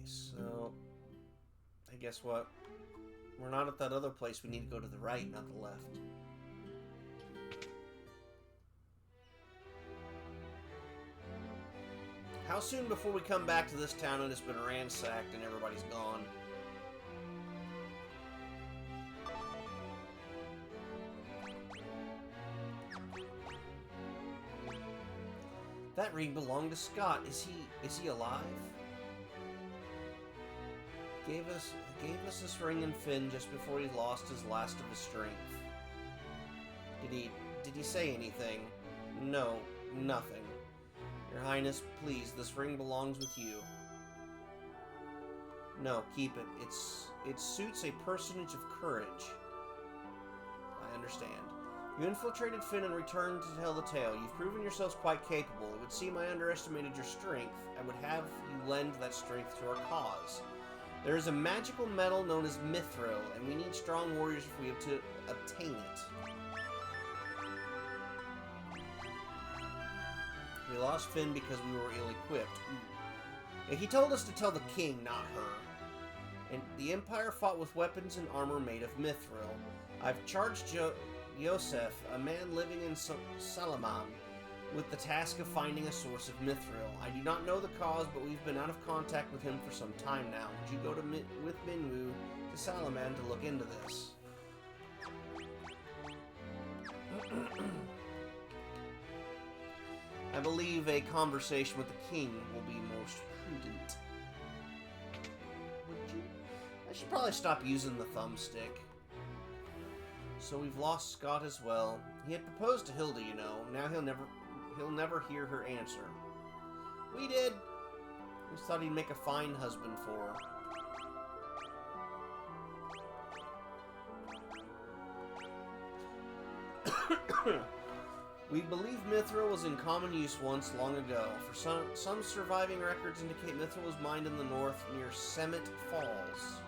So, I guess what? We're not at that other place. We need to go to the right, not the left. How soon before we come back to this town and it's been ransacked and everybody's gone? That ring belonged to Scott. Is he alive? Gave us this ring and Finn just before he lost his last of his strength. Did he say anything? No, nothing. Your Highness, please, this ring belongs with you. No, keep it. It suits a personage of courage. I understand. You infiltrated Finn and returned to tell the tale. You've proven yourselves quite capable. It would seem I underestimated your strength. I would have you lend that strength to our cause. There is a magical metal known as Mithril, and we need strong warriors if we have to obtain it. We lost Finn because we were ill-equipped. Yeah, he told us to tell the king, not her. And the Empire fought with weapons and armor made of Mithril. I've charged Yosef, a man living in Salaman, with the task of finding a source of Mithril. I do not know the cause, but we've been out of contact with him for some time now. Would you go with Minwu to Salaman to look into this? I believe a conversation with the king will be most prudent. Would you? I should probably stop using the thumbstick. So we've lost Scott as well. He had proposed to Hilda, you know. Now he'll never hear her answer. We did. We thought he'd make a fine husband for her. We believe Mithril was in common use once long ago. For some surviving records indicate Mithril was mined in the north near Semet Falls.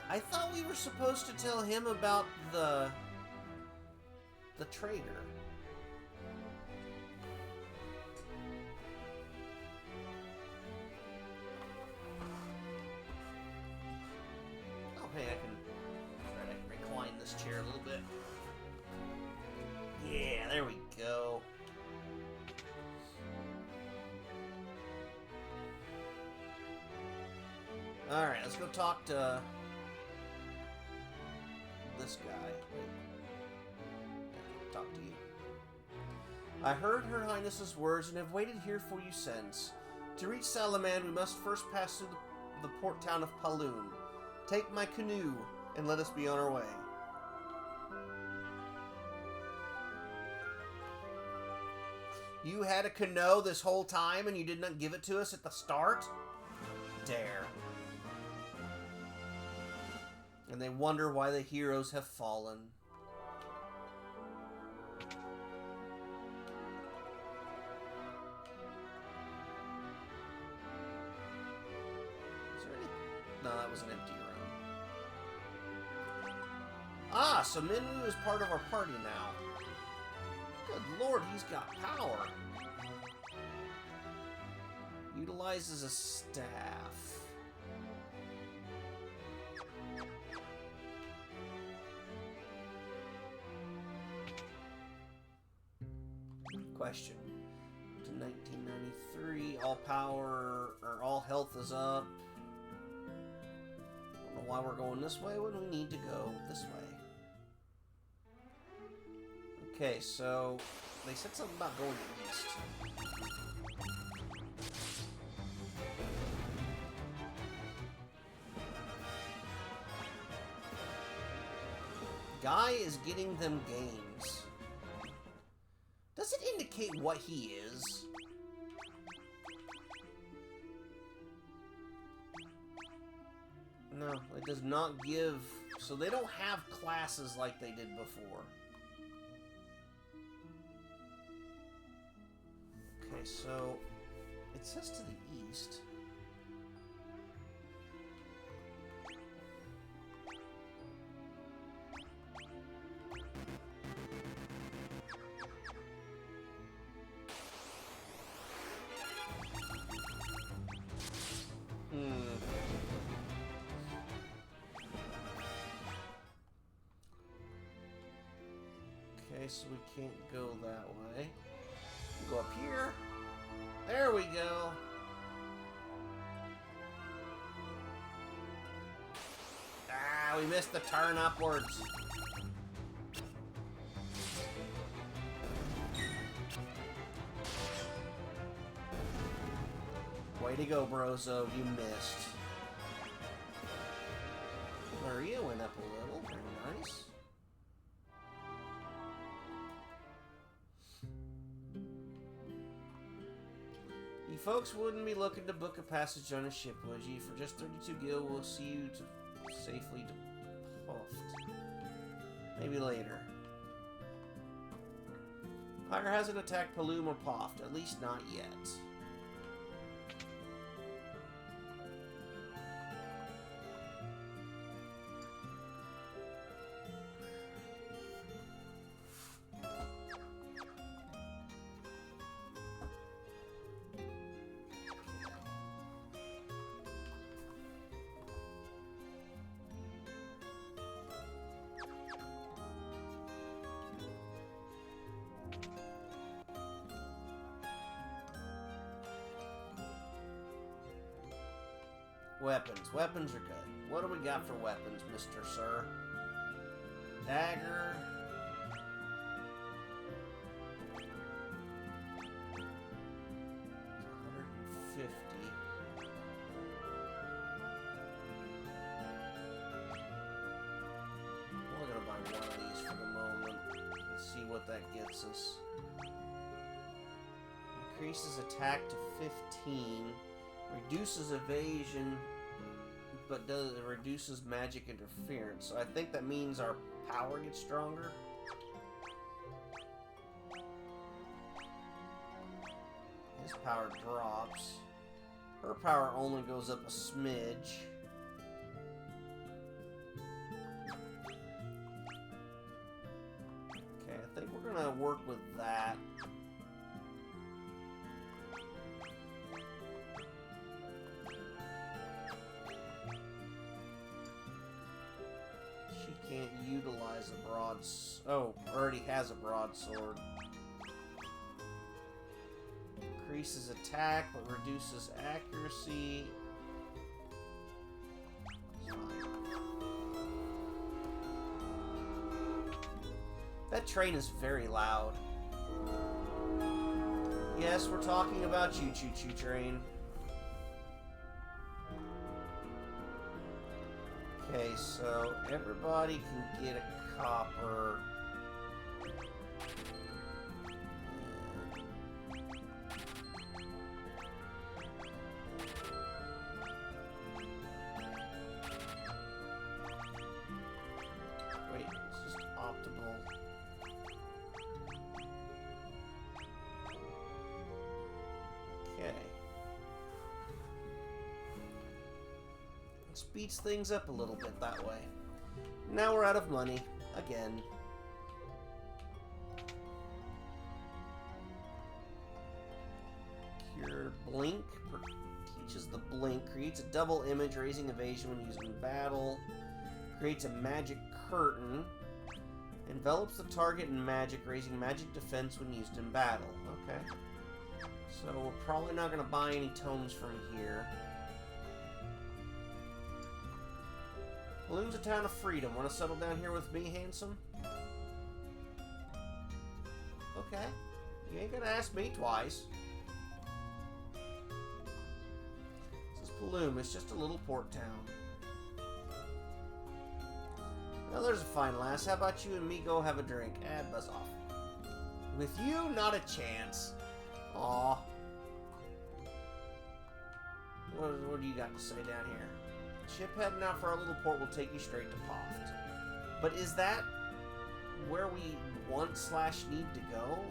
I thought we were supposed to tell him about the trader. Oh, hey, I can try to recline this chair a little bit. Yeah, there we go. Alright, let's go talk to this guy. Wait. Talk to you. I heard Her Highness's words and have waited here for you since. To reach Salaman, we must first pass through the port town of Paloon. Take my canoe and let us be on our way. You had a canoe this whole time and you did not give it to us at the start? Dare. And they wonder why the heroes have fallen. No, that was an empty room. Ah, so Minwoo is part of our party now. Good lord, he's got power. Utilizes a staff. Question. To 1993, all power, or all health is up. Don't know why we're going this way when we need to go this way. Okay, so they said something about going east. Guy is getting them games. Does it indicate what he is? No, it does not give... So they don't have classes like they did before. Okay, so... It says to the east. Okay, so we can't go that way. We go up here. There we go. Ah, we missed the turn upwards. Way to go, Brozo. You missed. Maria went up a little. Very nice. You folks wouldn't be looking to book a passage on a ship, would you? For just 32 gil, we'll see you safely to Puffed. Maybe later. Pyre hasn't attacked Paloom or Puffed, at least not yet. Weapons. Weapons are good. What do we got for weapons, Mr. Sir? Dagger. $150. We're gonna buy one of these for the moment. Let's see what that gets us. Increases attack to 15. Reduces evasion, but it reduces magic interference. So I think that means our power gets stronger. His power drops. Her power only goes up a smidge. Okay, I think we're gonna work with that. Can't utilize a already has a broadsword. Increases attack, but reduces accuracy. That train is very loud. Yes, we're talking about you, choo-choo train. Okay, so everybody can get a copper. Wait, it's just optimal. Okay. Speeds things up a little bit that way. Now we're out of money. Again. Cure Blink. Teaches the Blink. Creates a double image, raising evasion when used in battle. Creates a magic curtain. Envelops the target in magic, raising magic defense when used in battle. Okay. So we're probably not going to buy any tomes from here. Balloon's a town of freedom. Want to settle down here with me, handsome? Okay. You ain't gonna ask me twice. This is Paloom. It's just a little port town. Well, there's a fine lass. How about you and me go have a drink? Buzz off. With you, not a chance. Aw. What do you got to say down here? Ship heading out for our little port will take you straight to Poft. But is that where we want/need to go?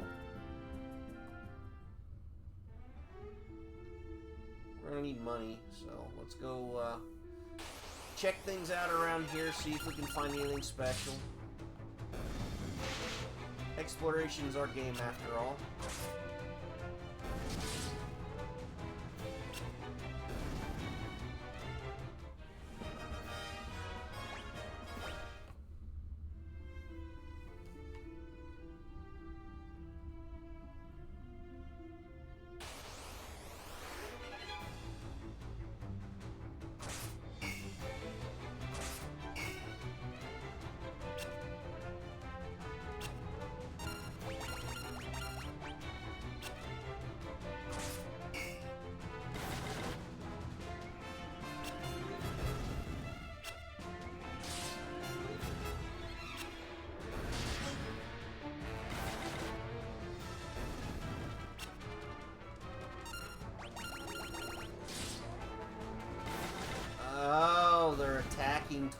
We're gonna need money, so let's go check things out around here, see if we can find anything special. Exploration's our game after all.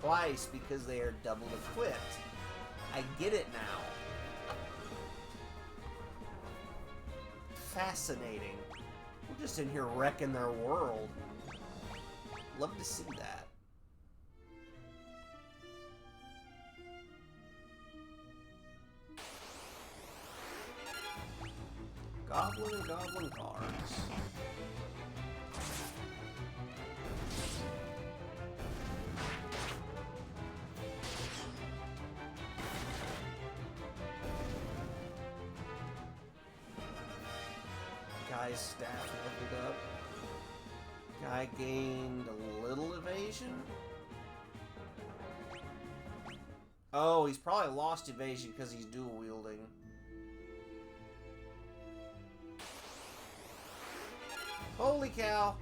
Twice because they are double equipped. I get it now. Fascinating. We're just in here wrecking their world. Love to see that. Goblin and goblin cards. Guy's staff leveled up. Guy gained a little evasion. Oh, he's probably lost evasion because he's dual wielding. Holy cow!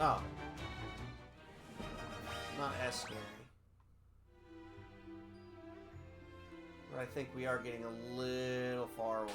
Oh. Not as scary. But I think we are getting a little far away.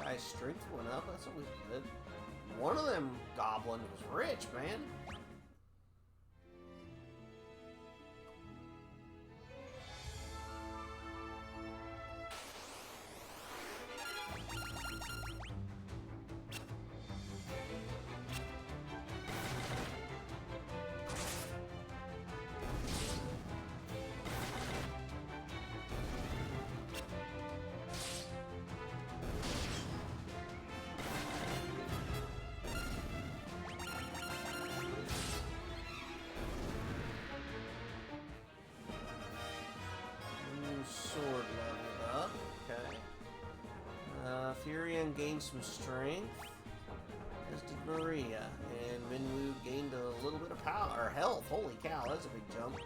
Guy's strength went up, that's always good. One of them goblins was rich, man. Finn gained some strength, as did Maria, and Minwoo gained a little bit of power, or health. Holy cow, that's a big jump.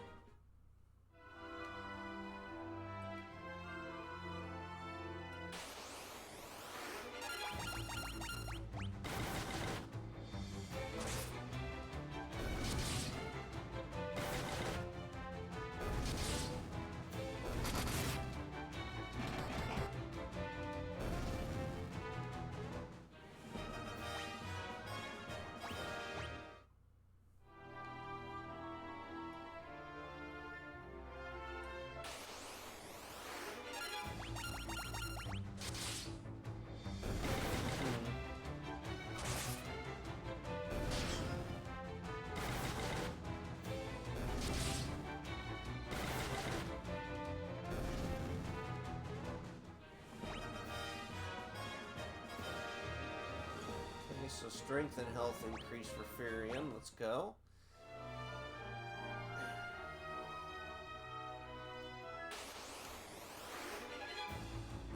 So strength and health increase for Furion. Let's go.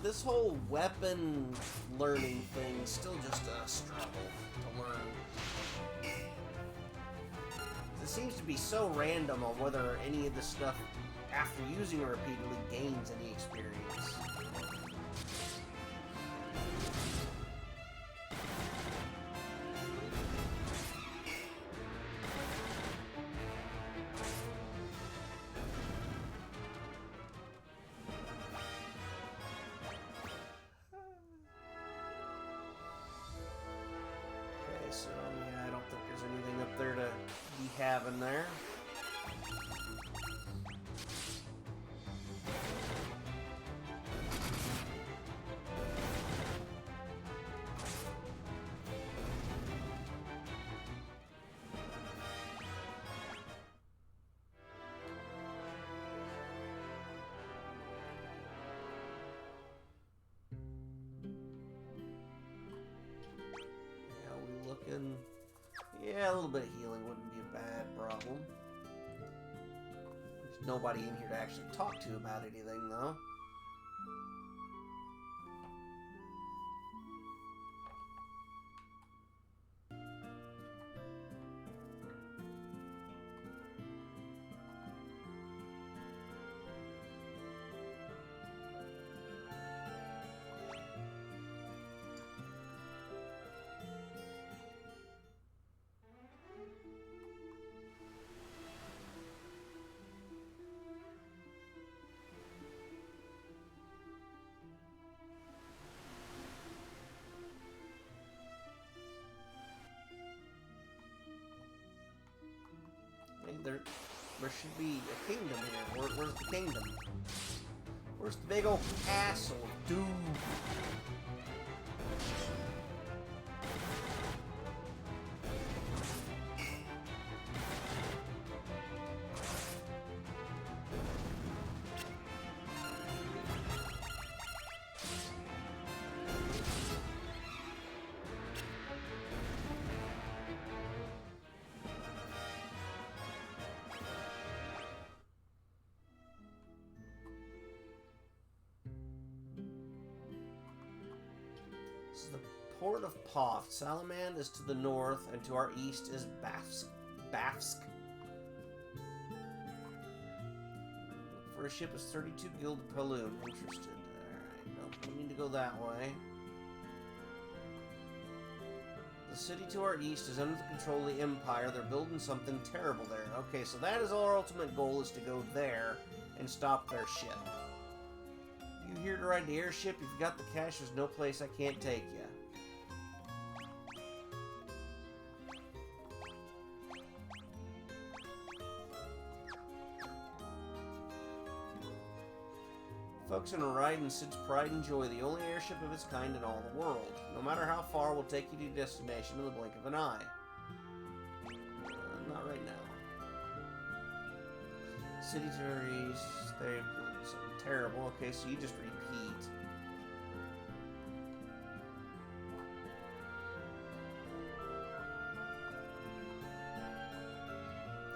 This whole weapon learning thing is still just a struggle to learn. It seems to be so random on whether any of this stuff, after using it repeatedly, gains any experience. So, yeah, I don't think there's anything up there to be having there. Yeah, a little bit of healing wouldn't be a bad problem. There's nobody in here to actually talk to about anything, though. There should be a kingdom here. Where's the kingdom? Where's the big old castle of doom? This is the port of Poth. Salamand is to the north, and to our east is Bafsk. For a ship is 32 Guild Paloon. Interested. Alright, nope, don't need to go that way. The city to our east is under the control of the Empire. They're building something terrible there. Okay, so that is our ultimate goal, is to go there and stop their ship. You here to ride the airship? If you got the cash, there's no place I can't take you. Folks in a ride in Sid's pride and joy, the only airship of its kind in all the world. No matter how far, we'll take you to your destination in the blink of an eye. Not right now. City to our east, they've built something terrible. Okay, so you just repeat.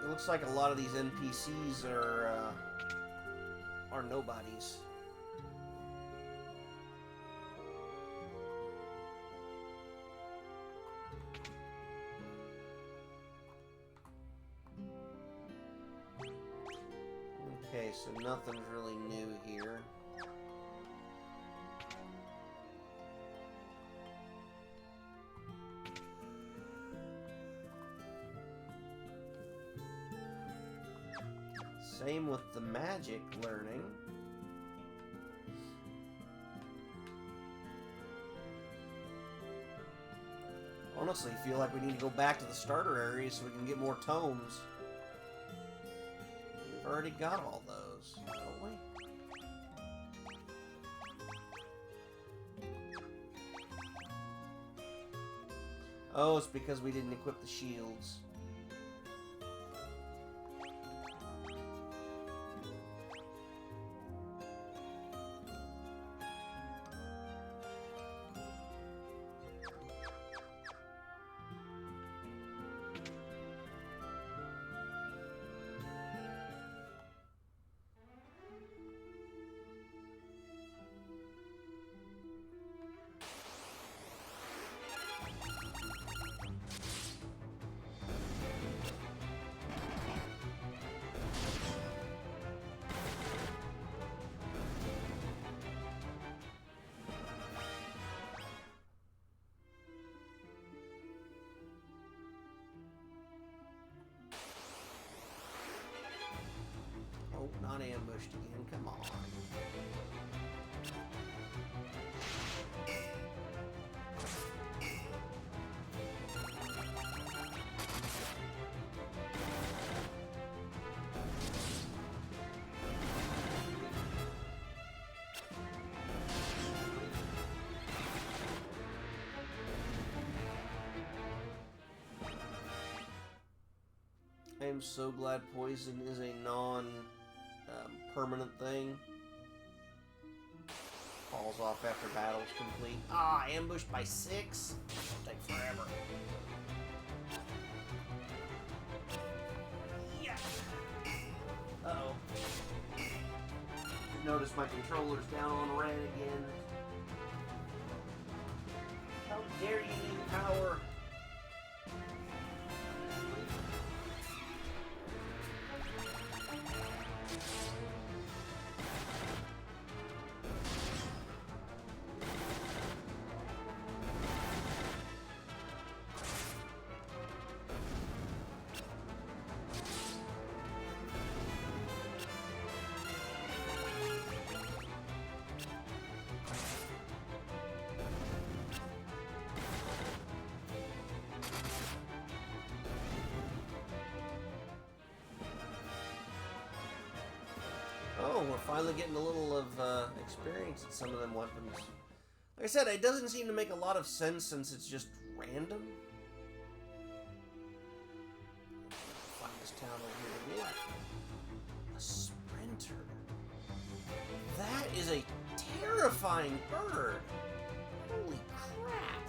It looks like a lot of these NPCs are nobodies. Okay, so nothing's really new here. Same with the magic learning. Honestly, I feel like we need to go back to the starter area so we can get more tomes. We've already got all those, don't we? Oh, it's because we didn't equip the shields. Oh, not ambushed again, come on. I am so glad poison is a non-permanent thing. Falls off after battle's complete. Ah, ambushed by 6? That'll take forever. Yeah. Uh-oh. Notice my controller's down on red again. How dare you need power? Oh, we're finally getting a little of experience at some of them weapons. Like I said, it doesn't seem to make a lot of sense since it's just random. Find this town over here to the left. A sprinter. That is a terrifying bird. Holy crap.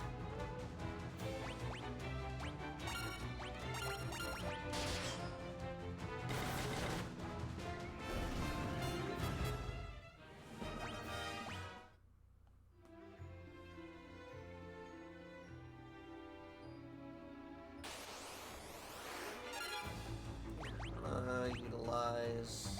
Utilize.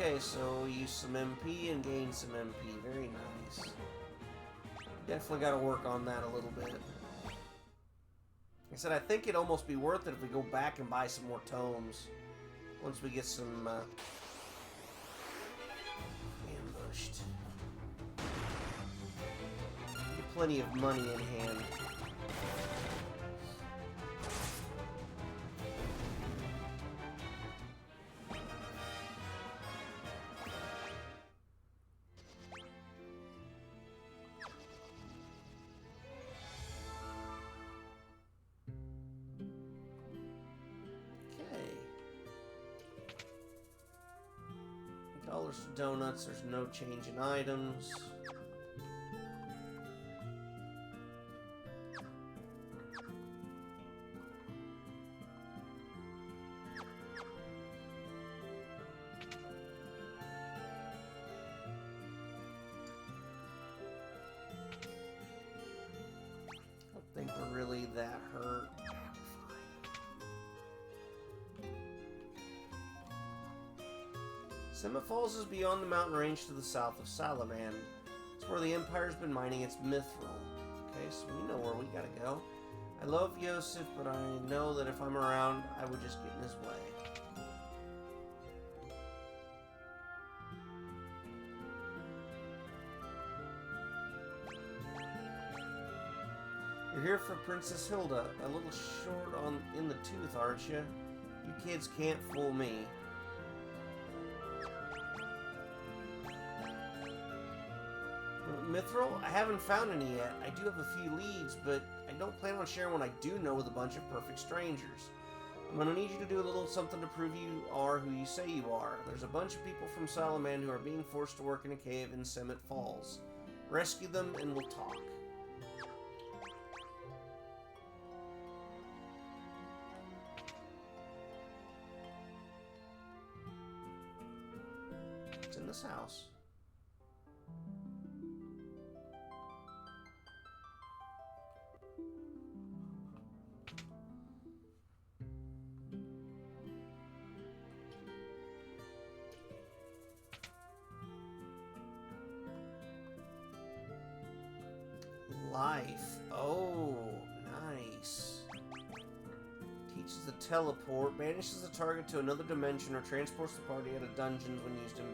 Okay, so use some MP and gain some MP. Very nice. Definitely got to work on that a little bit. Like I said, I think it'd almost be worth it if we go back and buy some more tomes. Once we get some ambushed. Get plenty of money in hand. $1 for donuts, there's no change in items. think we're really that hurt. Summit Falls is beyond the mountain range to the south of Salamand. It's where the Empire's been mining its mithril. Okay, so we know where we gotta go. I love Yosef, but I know that if I'm around, I would just get in his way. You're here for Princess Hilda. A little short in the tooth, aren't you? You kids can't fool me. Mithril? I haven't found any yet. I do have a few leads, but I don't plan on sharing what I do know with a bunch of perfect strangers. I'm gonna need you to do a little something to prove you are who you say you are. There's a bunch of people from Salamand who are being forced to work in a cave in Summit Falls. Rescue them and we'll talk. It's in this house. Life. Oh, nice. Teaches the teleport, banishes the target to another dimension, or transports the party out of dungeons when used in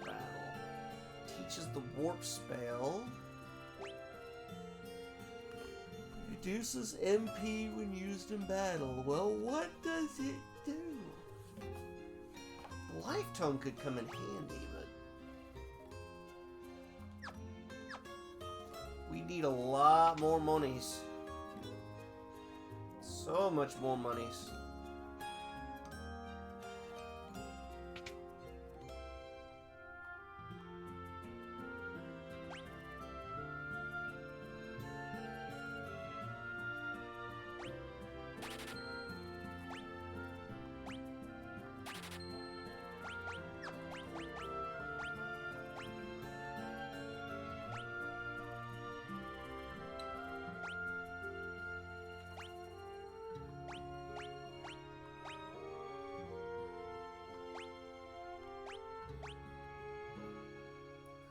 battle. Teaches the warp spell. Reduces MP when used in battle. Well, what does it do? The life tome could come in handy, but we need a lot more monies. So much more monies.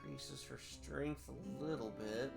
Increases her strength a little bit.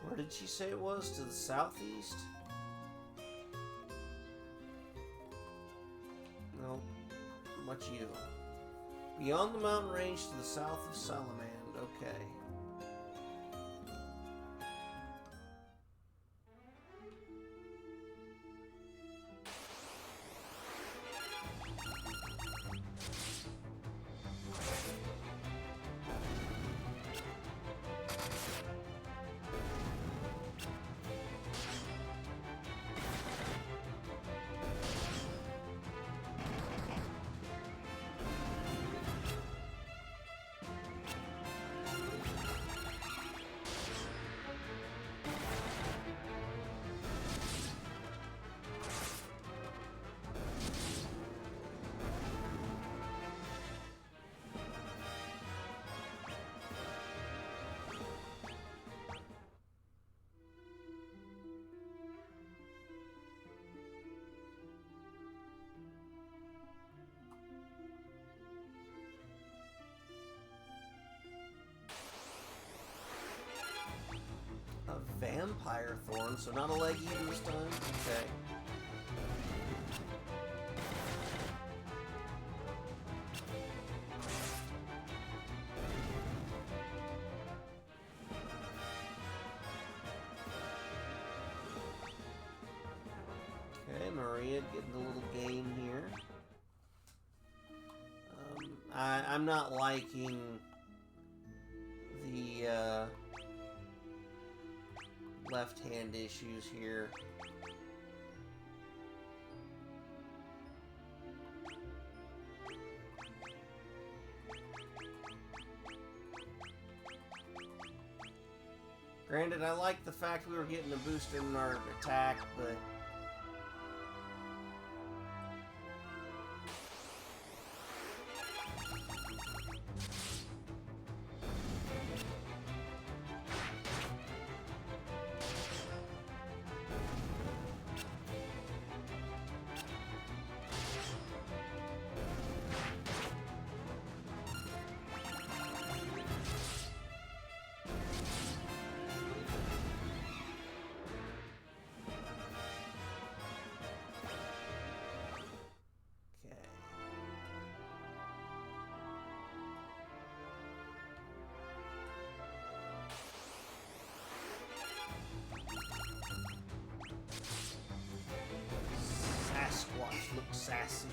Where did she say it was? To the southeast? No. Much you. Beyond the mountain range to the south of Salamand. Okay. A vampire thorn, so not a leg eater this time? Okay. Okay, Maria getting a little game here. I'm not liking left-hand issues here. Granted, I like the fact we were getting a boost in our attack, but... Sasquatch looks sassy.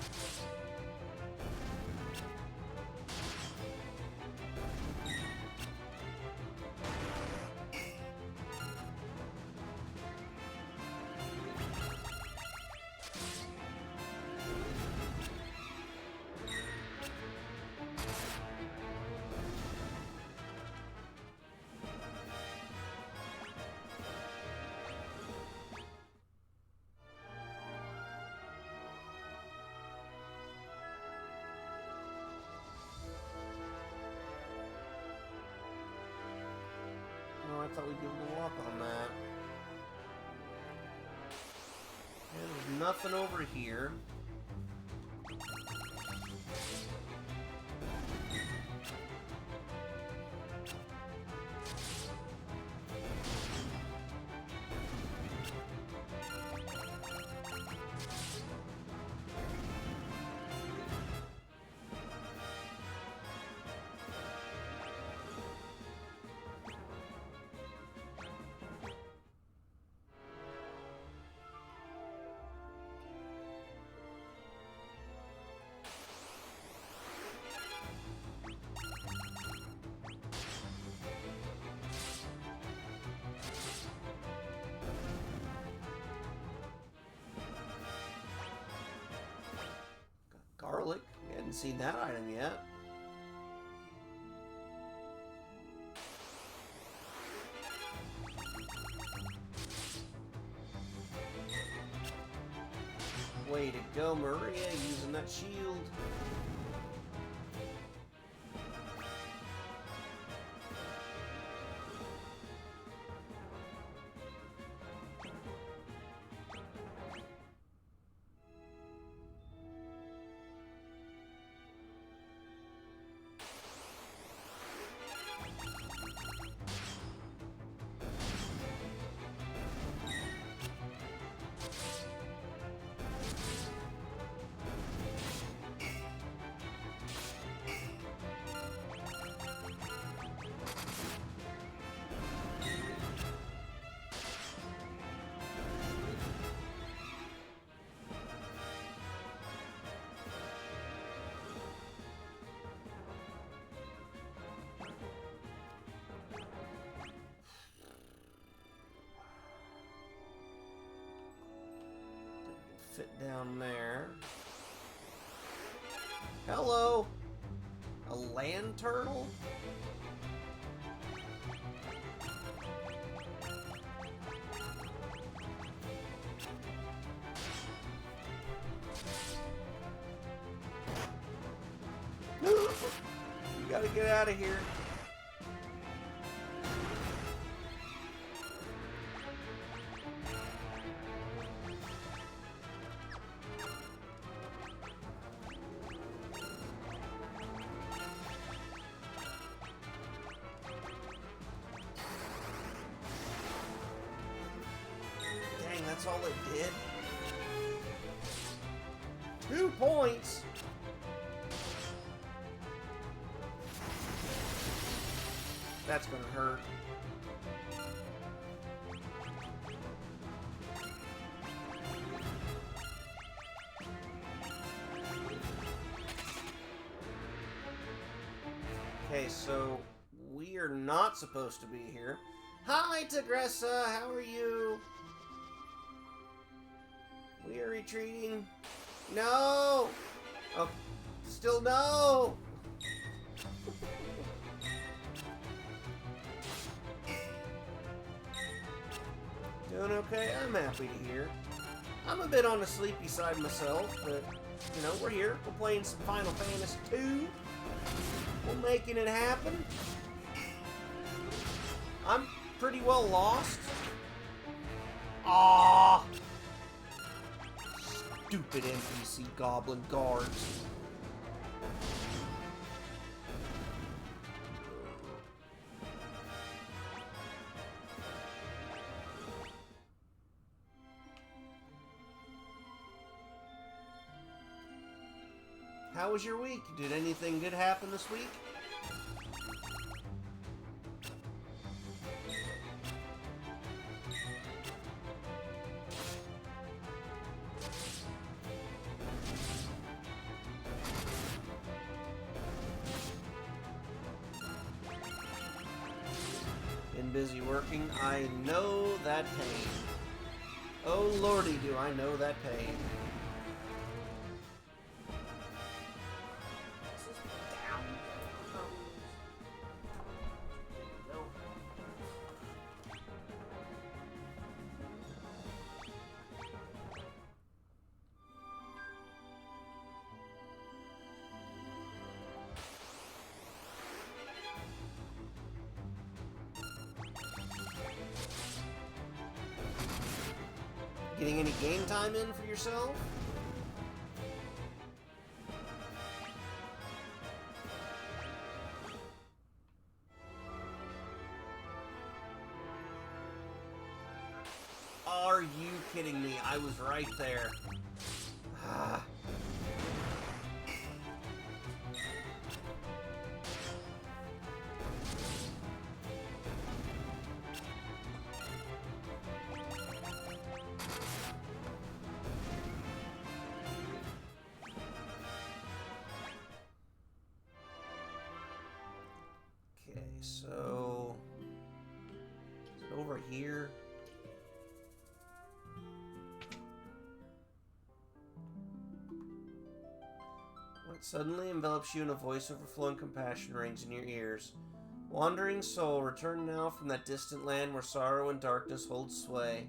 Oh, I thought we'd be able to walk on that. And there's nothing over here. Garlic. We hadn't seen that item yet. Way to go, Maria, using that shield. Fit down there. Hello! A land turtle? You gotta get out of here. That's all it did. 2 points. That's gonna hurt. Okay, so we are you're not supposed to be here. Hi, Tigressa, how are you? We are retreating. No! Oh, still no! Doing okay? I'm happy to hear. I'm a bit on the sleepy side myself, but, you know, we're here. We're playing some Final Fantasy 2. We're making it happen. I'm pretty well lost. Ah! Stupid NPC goblin guards. How was your week? Did anything good happen this week? Been busy working. I know that pain. Oh lordy, do I know that pain. Getting any game time in for yourself? Are you kidding me? I was right there. Ah. Okay, so is it over here? What suddenly envelops you in a voice overflowing compassion rings in your ears. Wandering soul, return now from that distant land where sorrow and darkness hold sway.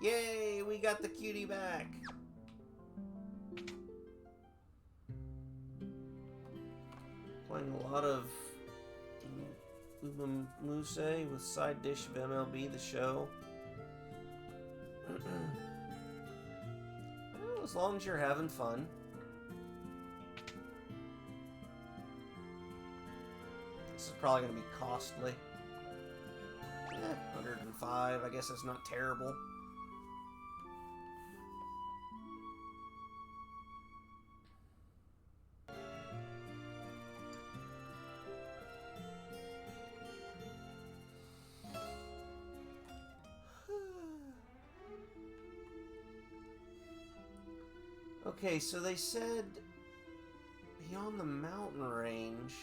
Yay, we got the cutie back. Playing a lot of Muse with side dish of MLB The Show. Well, as long as you're having fun. This is probably going to be costly. 105, I guess that's not terrible. Okay, so they said beyond the mountain range.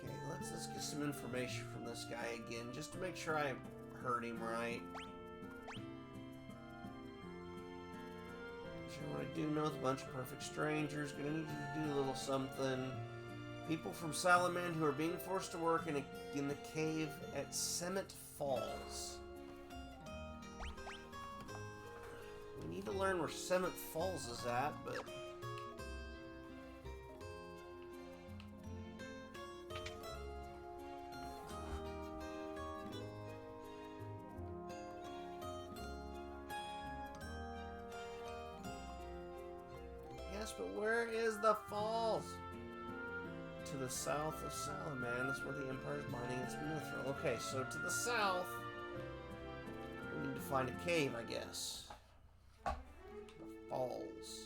Okay, let's get some information from this guy again, just to make sure I heard him right. What I do know is a bunch of perfect strangers. Gonna need you to do a little something. People from Salamand who are being forced to work in the cave at Semet Falls. We need to learn where Semet Falls is at, but... but where is the falls? To the south of Salamand. That's where the Empire is mining its mithril. Okay, so to the south, we need to find a cave, I guess. The falls.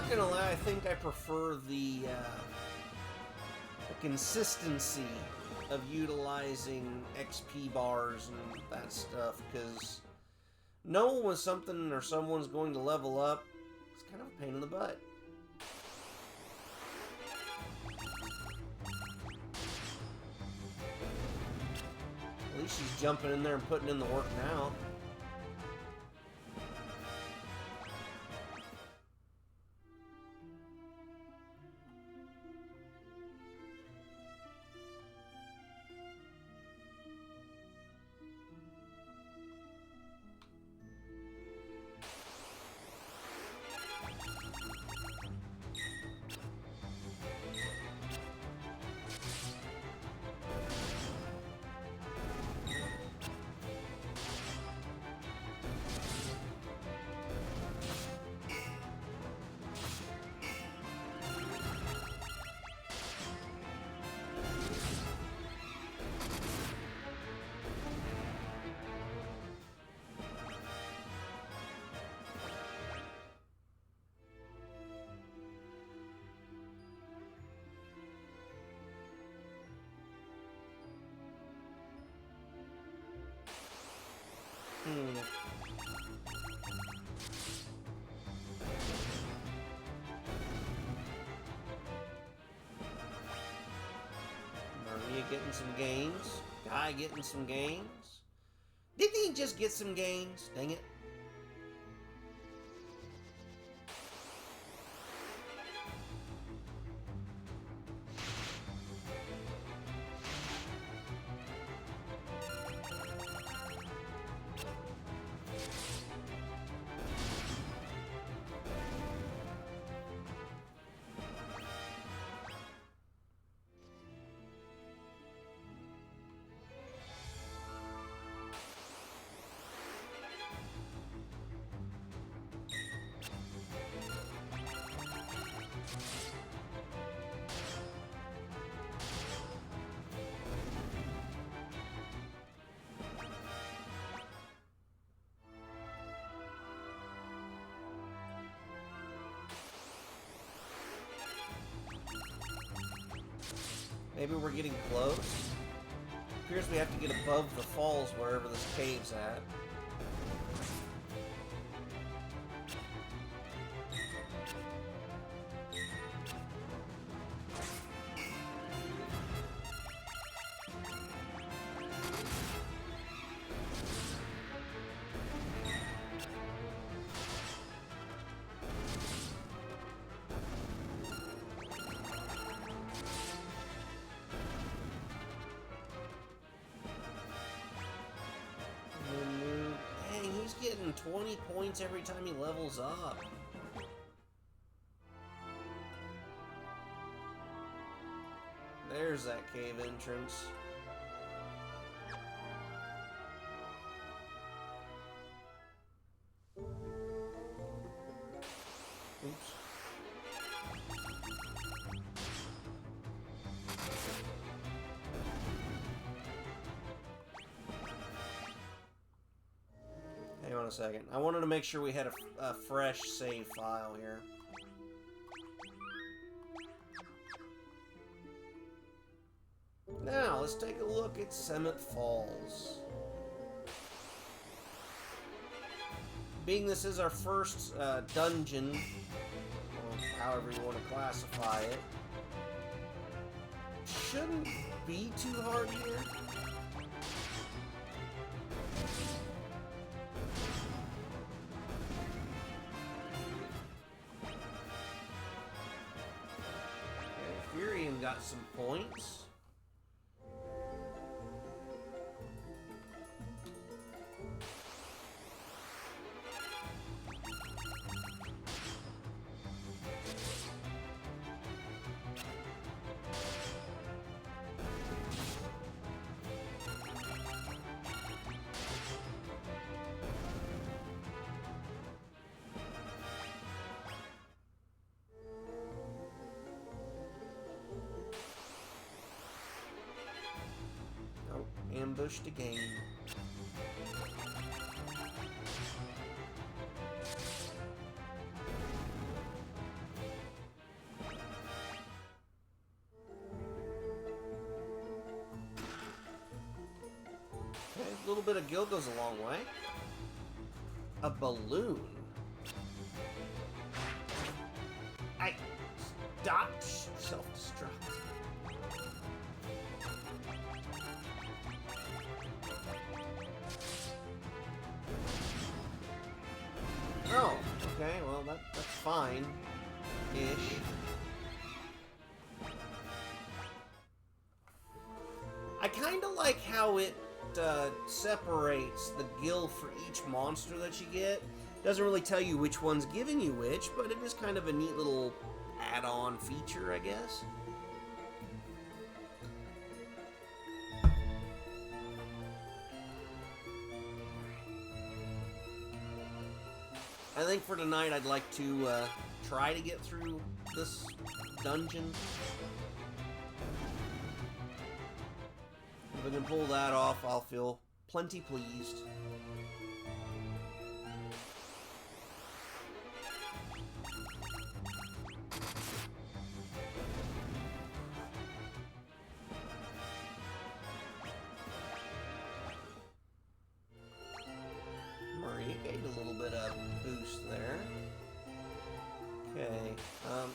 not gonna lie, I think I prefer the consistency of utilizing XP bars and that stuff, because knowing when something or someone's going to level up is kind of a pain in the butt. At least she's jumping in there and putting in the work now. Maria getting some gains. Guy getting some gains. Didn't he just get some gains? Dang it. Maybe we're getting close. Appears we have to get above the falls wherever this cave's at. Getting 20 points every time he levels up. There's that cave entrance. Oops. Hang on a second. I wanted to make sure we had a fresh save file here. Now, let's take a look at Summit Falls. Being this is our first dungeon, or however you want to classify it, shouldn't be too hard here. Furion got some points. Ambushed again. little bit of gil goes a long way. A balloon. Stop. Self-destruct. Oh, okay, well, that's fine-ish. I kind of like how it separates the gil for each monster that you get. Doesn't really tell you which one's giving you which, but it is kind of a neat little add-on feature, I guess. I think for tonight I'd like to try to get through this dungeon. If I can pull that off, I'll feel plenty pleased. Maria gained a little bit of boost there. Okay, crud.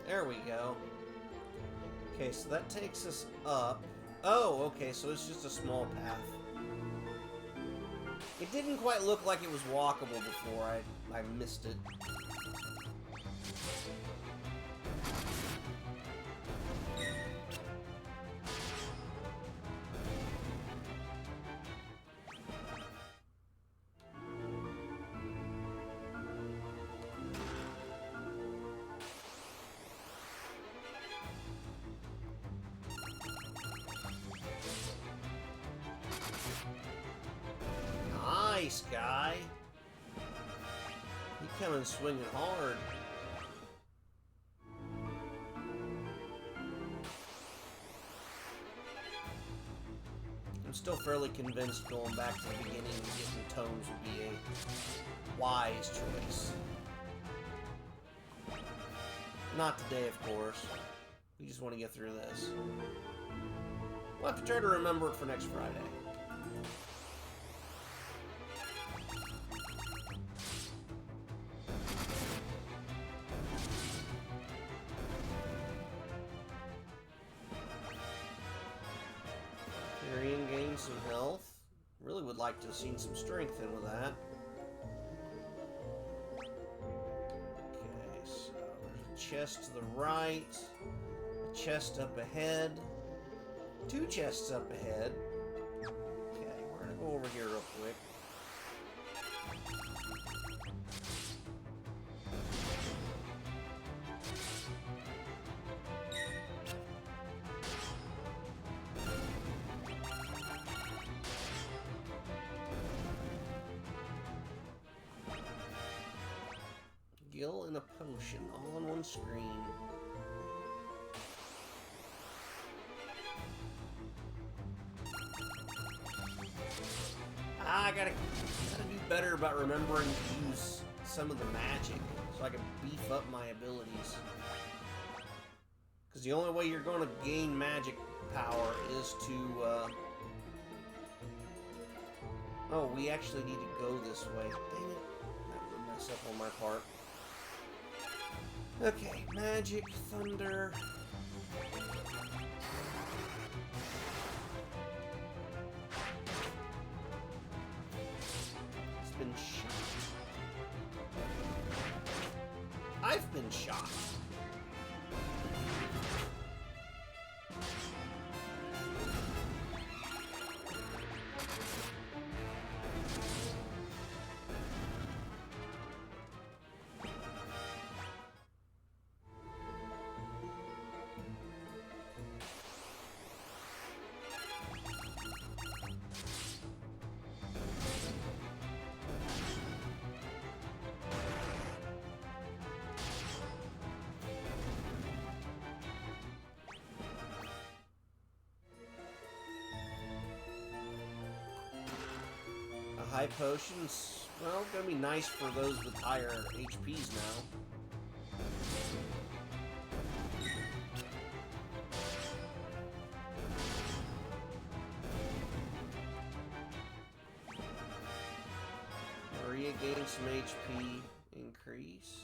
There we go. Okay, so that takes us up. Oh, okay, so it's just a small path. It didn't quite look like it was walkable before. I missed it. Nice, guy. You coming swinging hard. I'm still fairly convinced going back to the beginning and getting tomes would be a wise choice. Not today, of course. We just want to get through this. We'll have to try to remember it for next Friday. Tyrion gained some health. Really would like to have seen some strength in with that. Okay, so there's a chest to the right, a chest up ahead, two chests up ahead. Okay, we're gonna go over here real quick. Gil and a potion all on one screen. I gotta do better about remembering to use some of the magic so I can beef up my abilities. Because the only way you're going to gain magic power is to... Oh, we actually need to go this way. Dang it. That was a mess up on my part. Okay, magic, thunder... It's been shot. I've been shot. High potions, well, gonna be nice for those with higher HPs now. Maria gained some HP increase.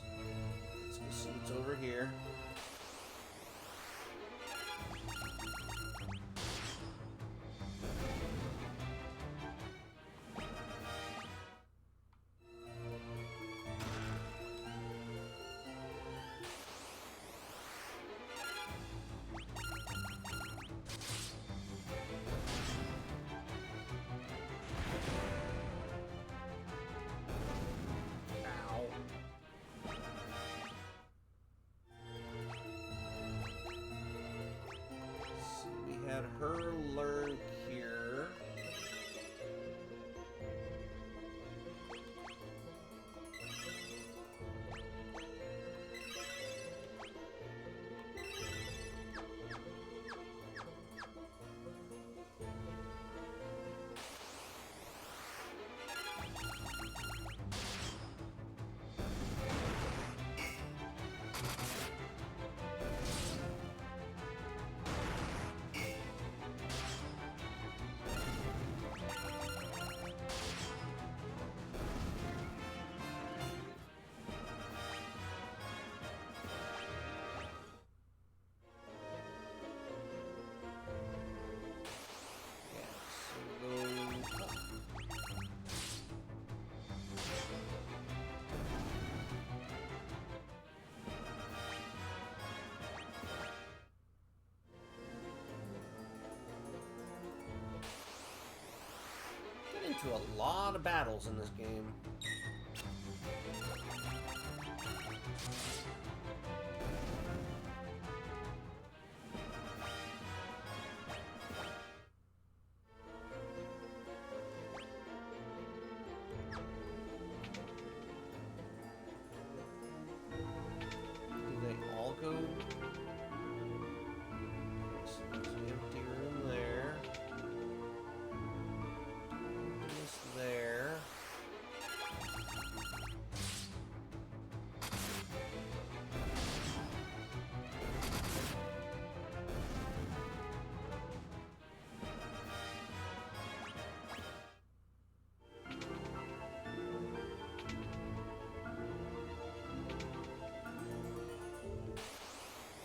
Let's go see what's over here. Had her learn Cure. Into a lot of battles in this game. Do they all go? So there's an empty room there. There.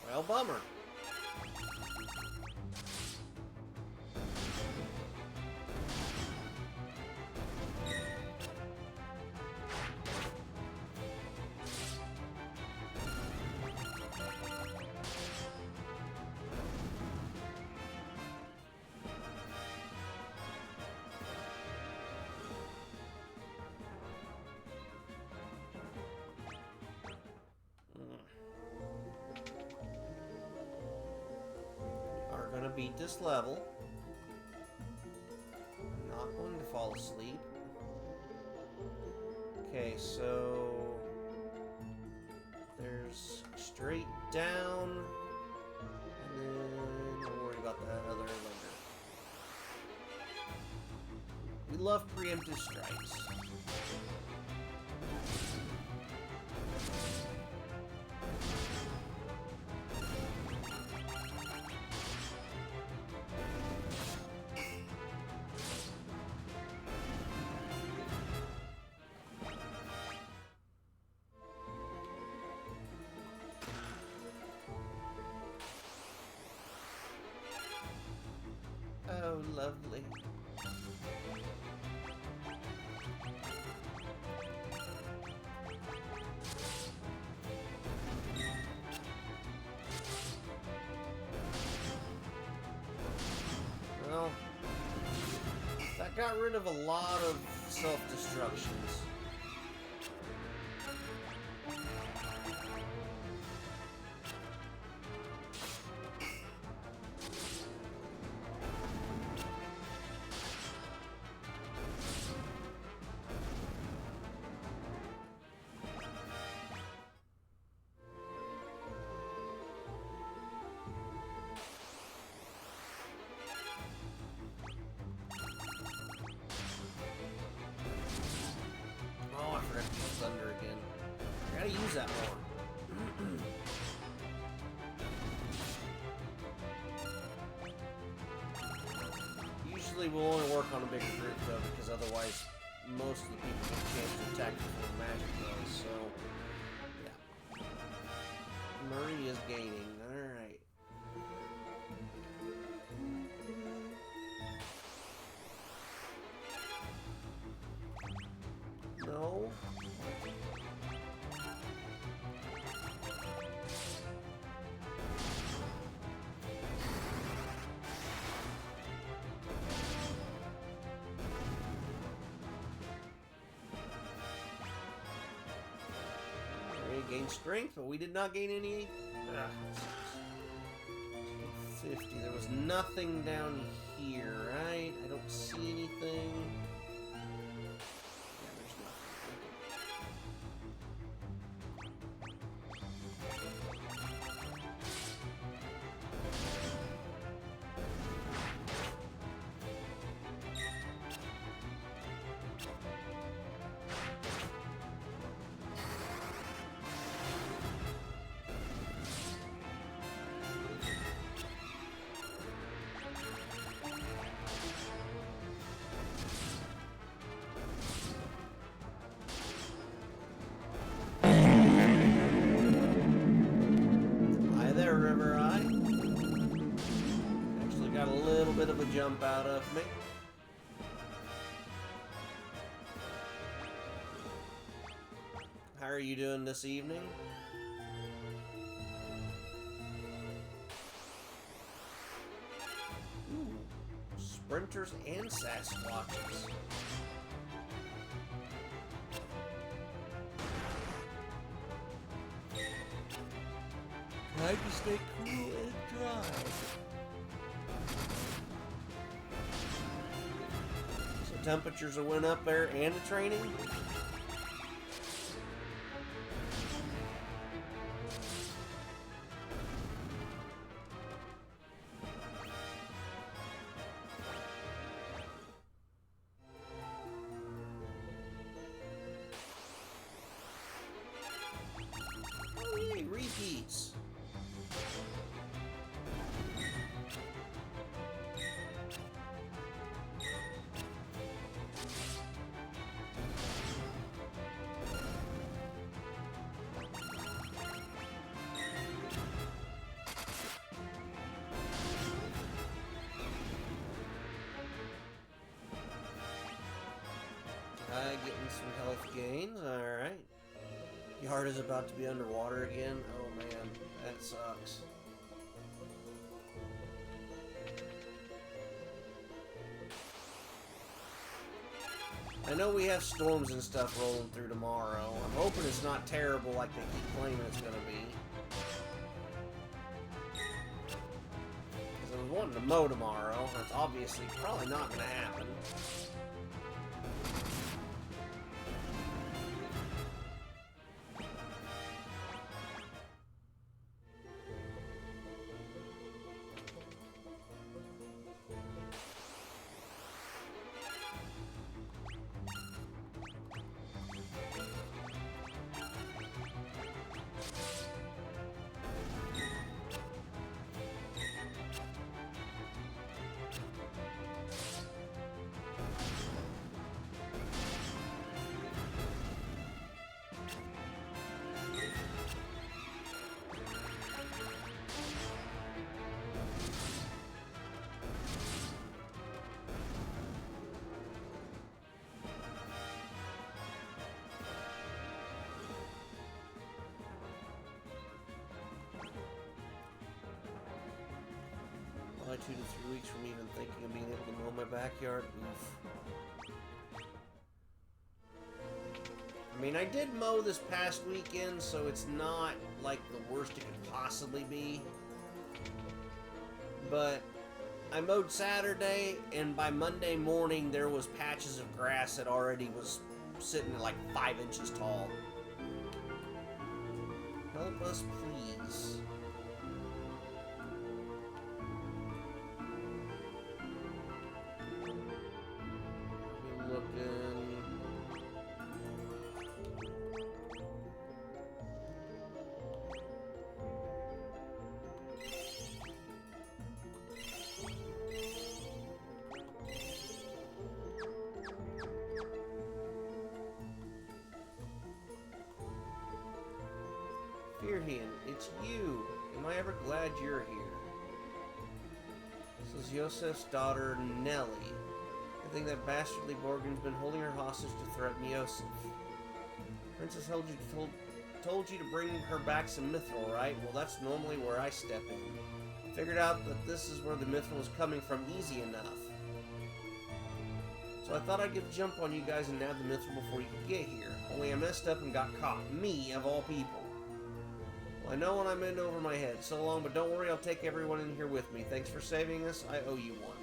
Well, bummer. Gonna beat this level. I'm not going to fall asleep. Okay, so there's straight down, and then don't worry about that other later. We love preemptive strikes. Oh, lovely. Well, that got rid of a lot of self-destructions. use that more. Usually we'll only work on a bigger group though, because otherwise most of the people get a chance to attack before the magic does, so yeah. Murray is gaining, alright. No. We gained strength, but we did not gain any. 50. There was nothing down here, right? I don't see anything. Yeah, there's nothing. Bit of a jump out of me. How are you doing this evening? Ooh, sprinters and Sasquatches. Try to stay cool and dry. Temperatures are went up there and the training. Oh yay, repeats. Getting some health gains, alright. Yard is about to be underwater again. Oh man, that sucks. I know we have storms and stuff rolling through tomorrow. I'm hoping it's not terrible like they keep claiming it's gonna be. Because I was wanting to mow tomorrow. That's obviously probably not gonna happen. Probably 2 to 3 weeks from even thinking of being able to mow my backyard. Oof. I mean, I did mow this past weekend, so it's not like the worst it could possibly be. But I mowed Saturday, and by Monday morning, there was patches of grass that already was sitting at like 5 inches tall. Help us, please. it's you. Am I ever glad you're here? This is Yosef's daughter, Nellie. I think that bastardly Borgen's been holding her hostage to threaten Yosef. Princess told you to bring her back some mithril, right? Well, that's normally where I step in. Figured out that this is where the mithril is coming from easy enough. So I thought I'd get the jump on you guys and nab the mithril before you could get here. Only I messed up and got caught. Me, of all people. Well, I know when I'm in over my head. So long, but don't worry, I'll take everyone in here with me. Thanks for saving us. I owe you one.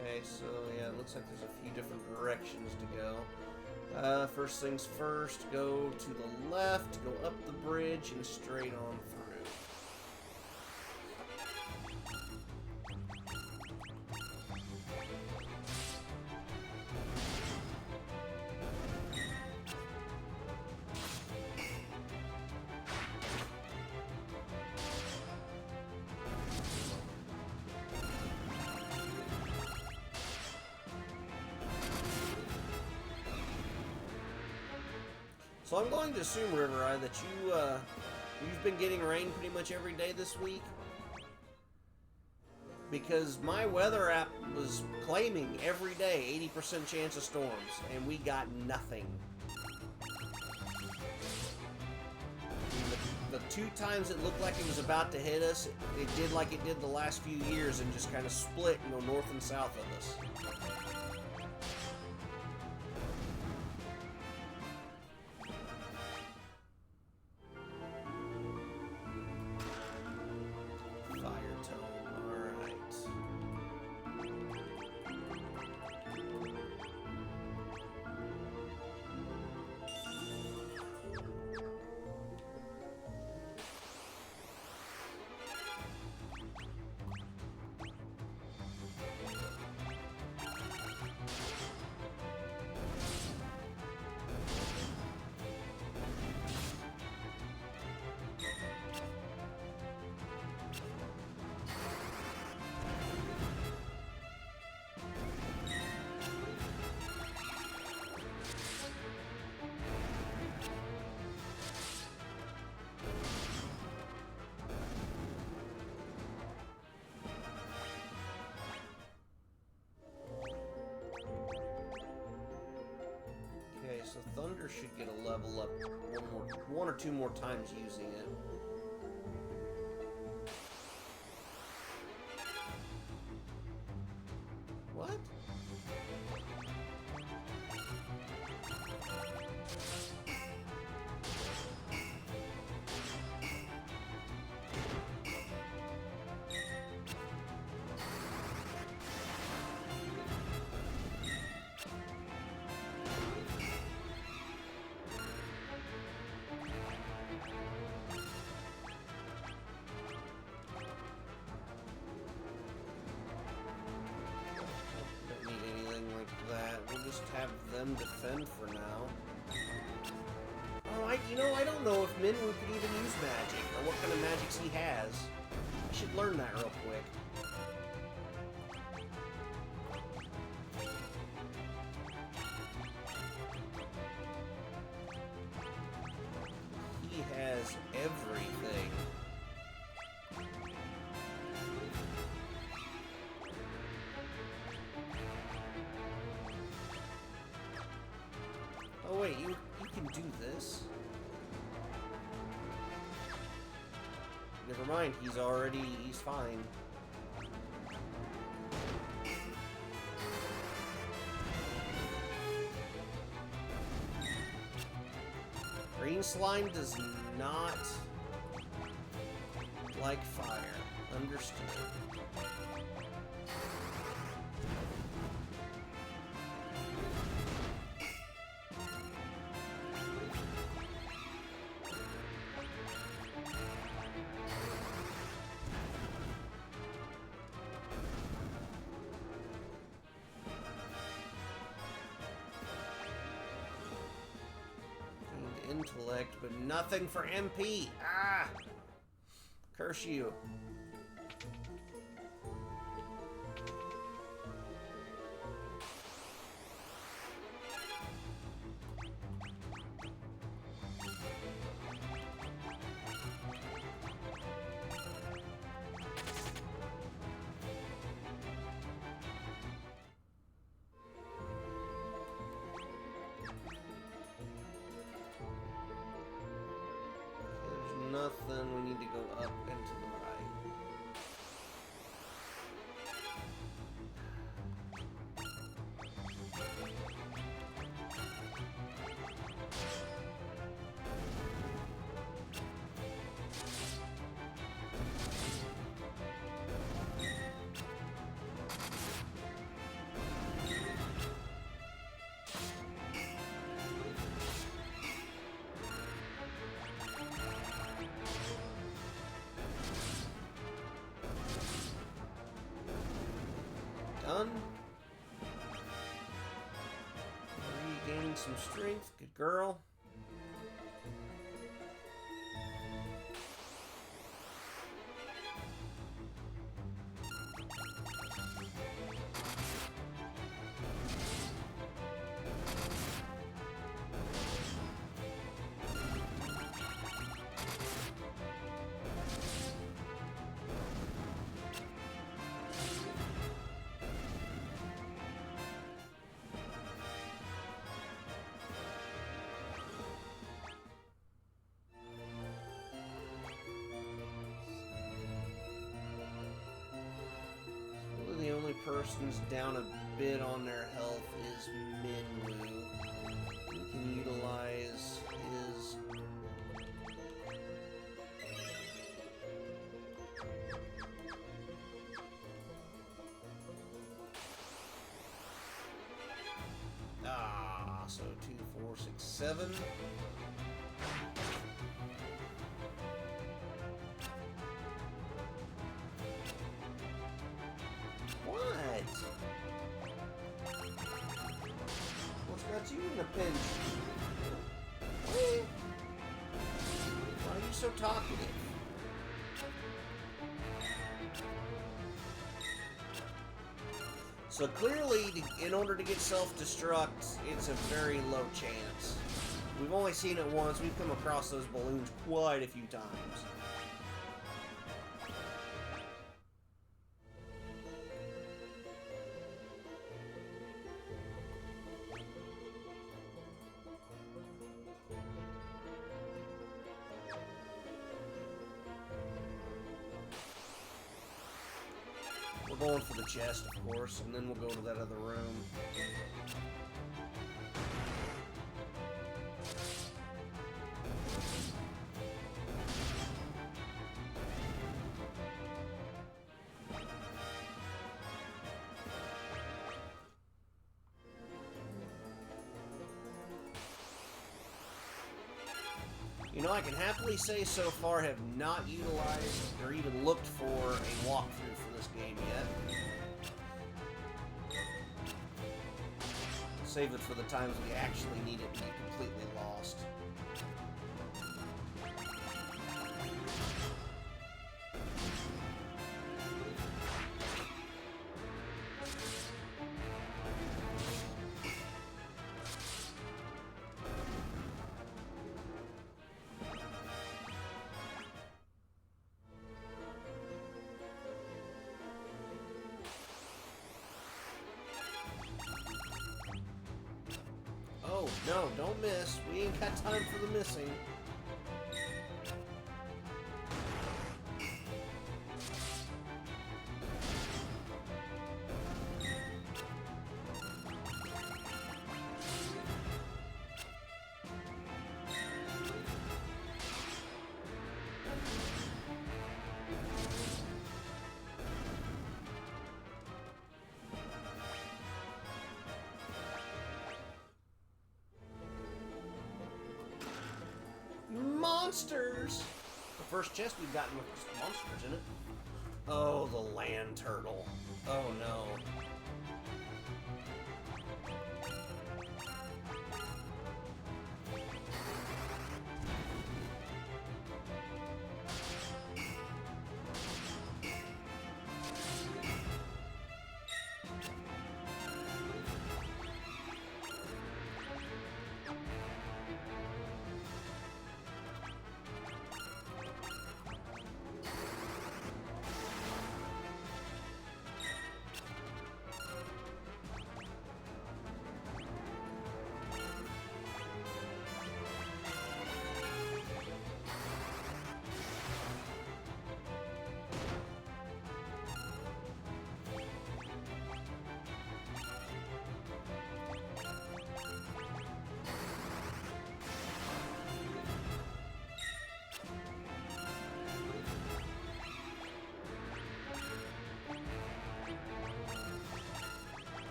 Okay, so yeah, it looks like there's a few different directions to go. First things first, go to the left, go up the bridge, and straight on through. So I'm going to assume, River Eye, that you've been getting rain pretty much every day this week. Because my weather app was claiming every day 80% chance of storms, and we got nothing. The two times it looked like it was about to hit us, it did like it did the last few years and just kind of split, you know, north and south of us. So Thunder should get a level up one or two more times using it. What? Have them defend for now. Oh, I don't know if Minwu could even use magic, or what kind of magics he has. I should learn that real quick. He has everything. Oh wait, you can do this? Never mind, he's fine. Green slime does not like fire. Understood. Intellect, but nothing for MP. Ah! Curse you. Nothing. We need to go up and to the right. Done. Regaining some strength. Good girl. The only person's down a bit on their health is Minwu. We can utilize his... so 2, 4, 6, 7. What's got you in a pinch? Why are you so talkative? So clearly, in order to get self-destruct, it's a very low chance. We've only seen it once. We've come across those balloons quite a few times. We're going for the chest, of course, and then we'll go to that other room. You know, I can happily say so far have not utilized or even looked for a walkthrough for this game yet. Save it for the times we actually need it to be completely lost. Oh, no, don't miss. We ain't got time for the missing. Monsters! The first chest we've gotten with monsters in it. Oh, the land turtle. Oh no.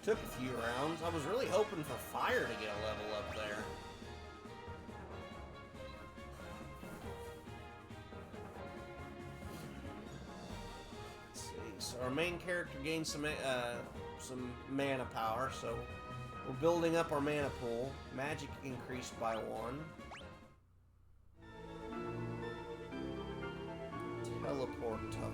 Took a few rounds. I was really hoping for fire to get a level up there. Let's see. So our main character gained some mana power, so we're building up our mana pool. Magic increased by 1. Teleport tunnel.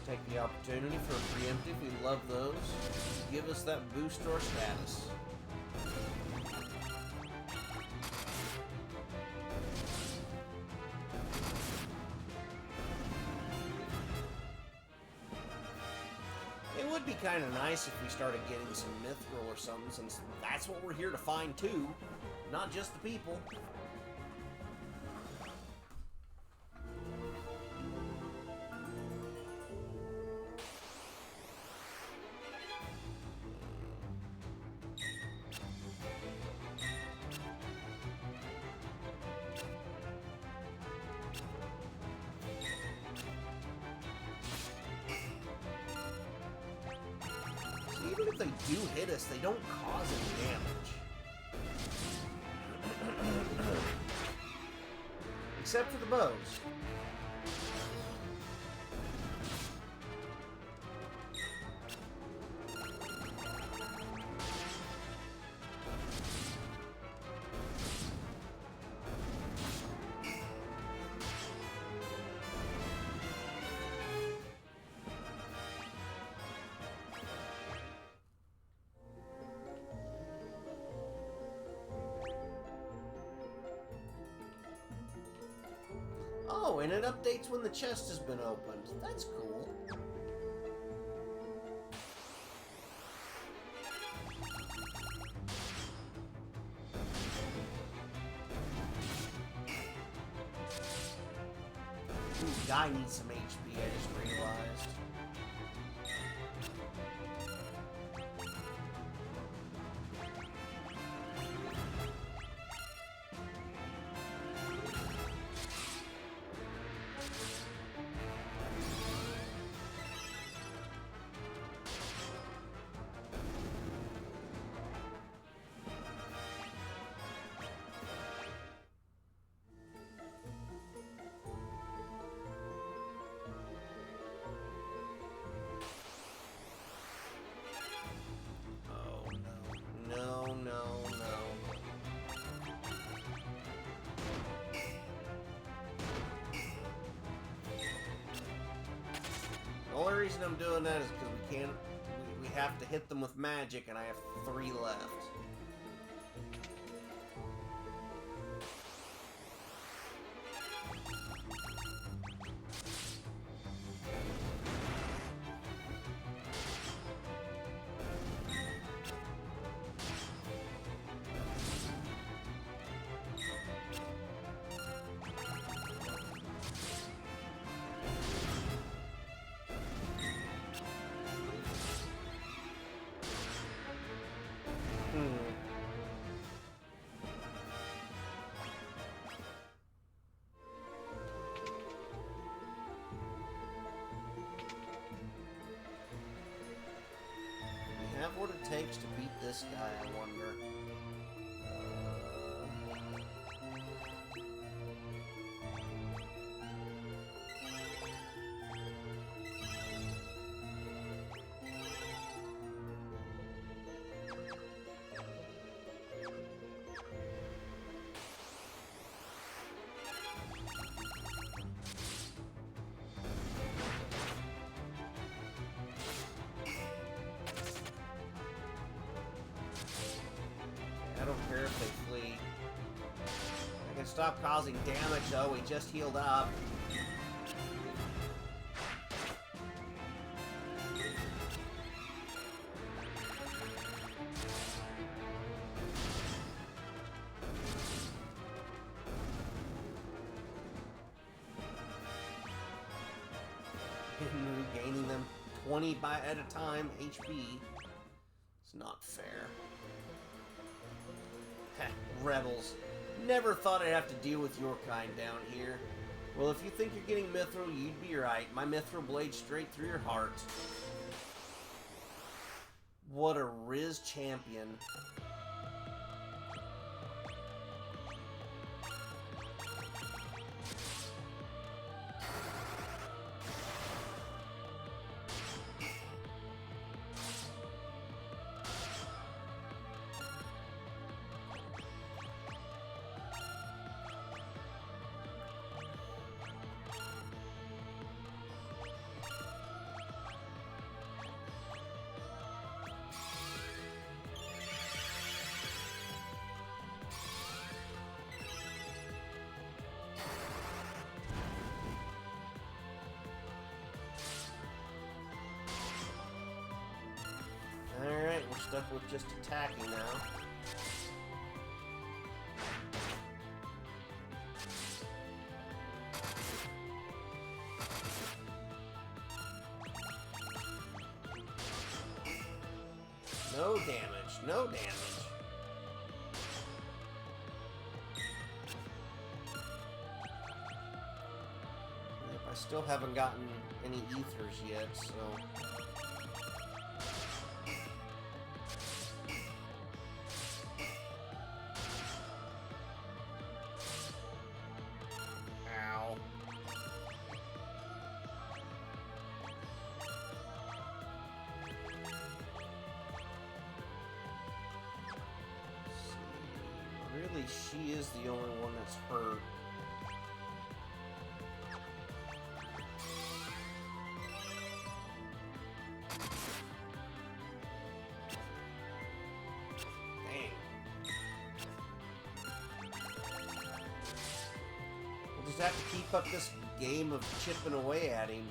Take the opportunity for a preemptive. We love those. Give us that boost to our status. It would be kind of nice if we started getting some mithril or something, since that's what we're here to find too, not just the people. Even if they do hit us, they don't cause any damage. Except for the bows. Oh, and it updates when the chest has been opened. That's cool. Ooh, guy needs some HP, I just realized. The only reason I'm doing that is because we have to hit them with magic, and I have 3 left. Have what it takes to beat this guy, I wonder. I don't care if they flee. I can stop causing damage though, he just healed up. 20 at a time HP. It's not fair. Heh, rebels. Never thought I'd have to deal with your kind down here. Well, if you think you're getting mithril, you'd be right. My mithril blade straight through your heart. What a Riz champion. Alright, we're stuck with just attacking now. No damage, no damage. Yep, I still haven't gotten any ethers yet, so... Ow. Really, she is the only one that's hurt. Dang. We'll just have to keep up this game of chipping away at him.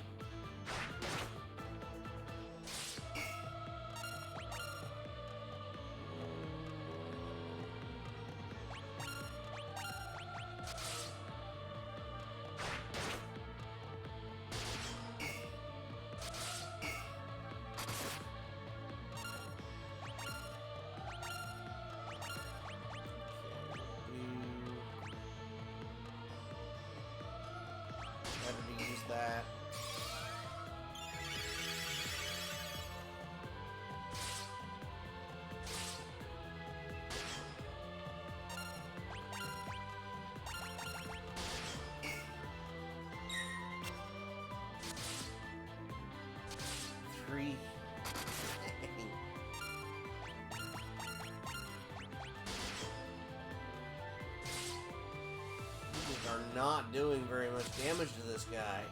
Better to use that. Three. Are not doing very much damage to this guy.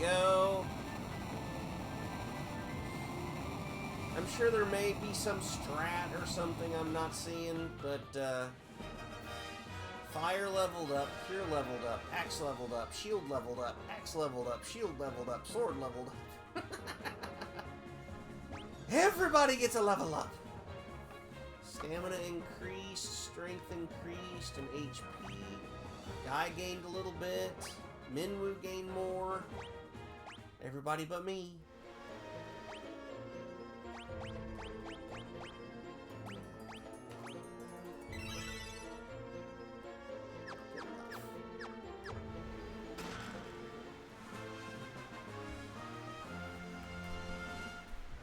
Go. I'm sure there may be some strat or something I'm not seeing, but fire leveled up, cure leveled up, axe leveled up, shield leveled up, axe leveled up, shield leveled up, sword leveled up. Everybody gets a level up. Stamina increased, strength increased, and HP. Guy gained a little bit. Minwoo gained more. Everybody but me.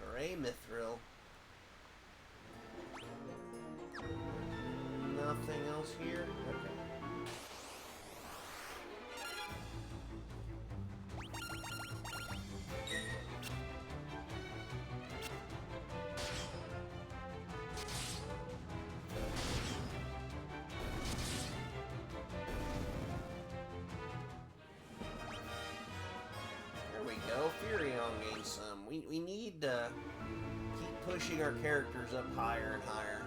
Hooray, Mithril. Nothing else here? Okay. go. Furion gained some. We need to keep pushing our characters up higher and higher.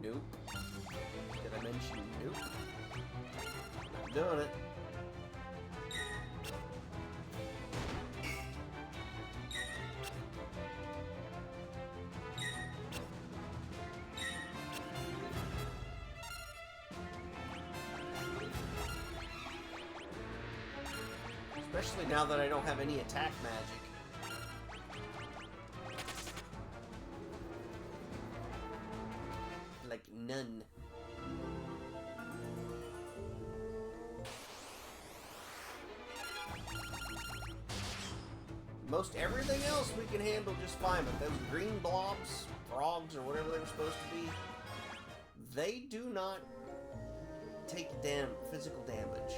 Nope. Did I mention nope? Not doing it. Especially now that I don't have any attack magic. Like, none. Most everything else we can handle just fine, but those green blobs, frogs, or whatever they were supposed to be, they do not take physical damage.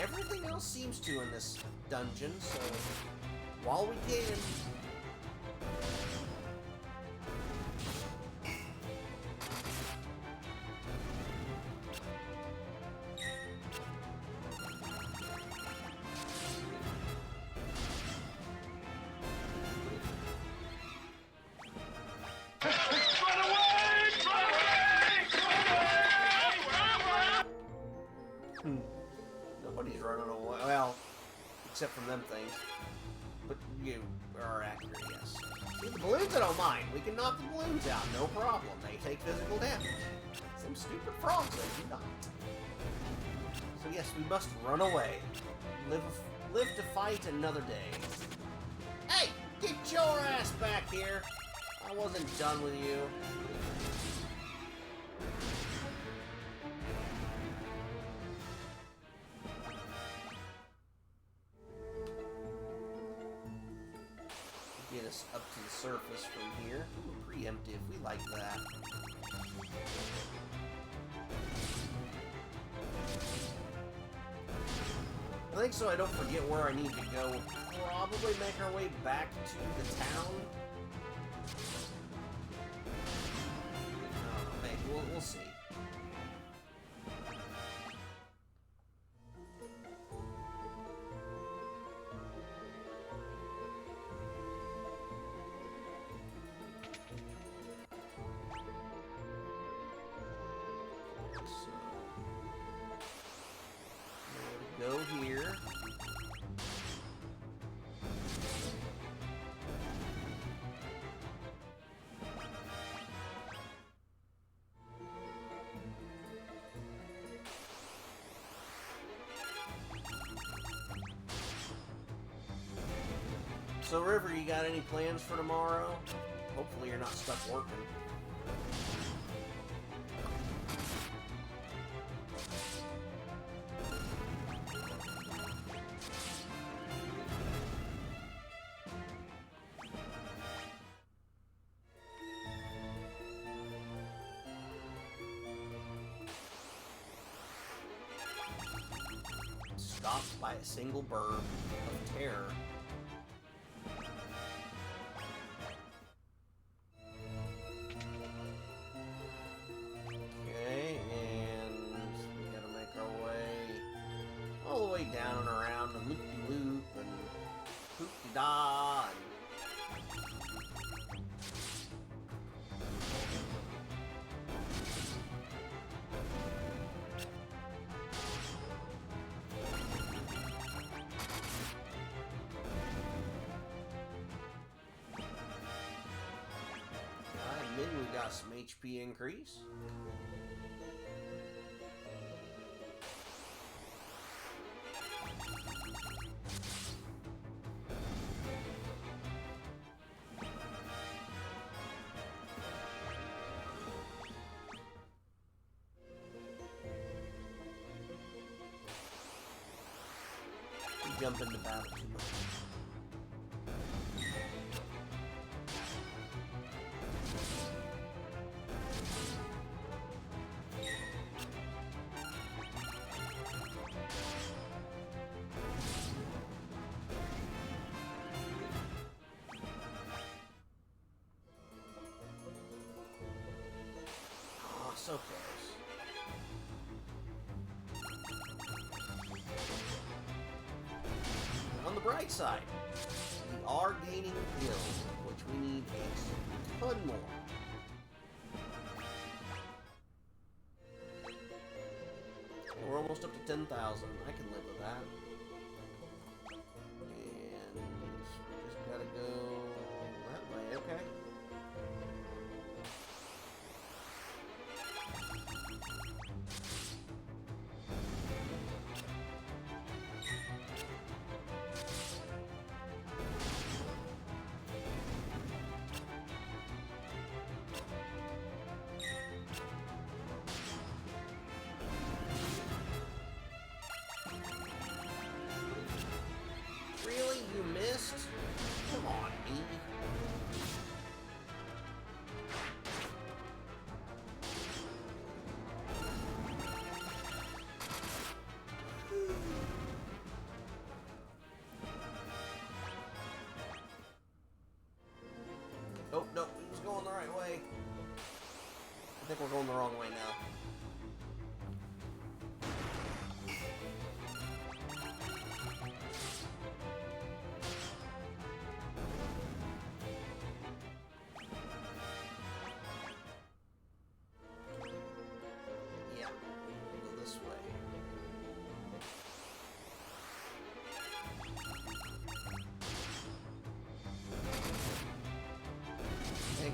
Everything else seems to in this dungeon, so while we can... Nobody's running away. Well, except from them things. But you are accurate, yes. See, the balloons I don't mind. We can knock the balloons out, no problem. They take physical damage. Some stupid frogs, they do not. So yes, we must run away. Live to fight another day. Hey! Get your ass back here! I wasn't done with you. Get us up to the surface from here. Ooh, preemptive. We like that. I think so I don't forget where I need to go. We'll probably make our way back to the town. I don't know, maybe. We'll see. Go here. So, River, you got any plans for tomorrow? Hopefully you're not stuck working. Stopped by a single bird of terror. Okay, and we gotta make our way all the way down and around the loop-de-loop and hoop-de-da and got some HP increase. Jump into battle too much. Oh, so close. On the bright side, we are gaining gil, which we need a ton more. We're almost up to 10,000. I can live with that. And just gotta go that way. Okay. Really? You missed? Come on, me. Oh, no, he was going the right way. I think we're going the wrong way now.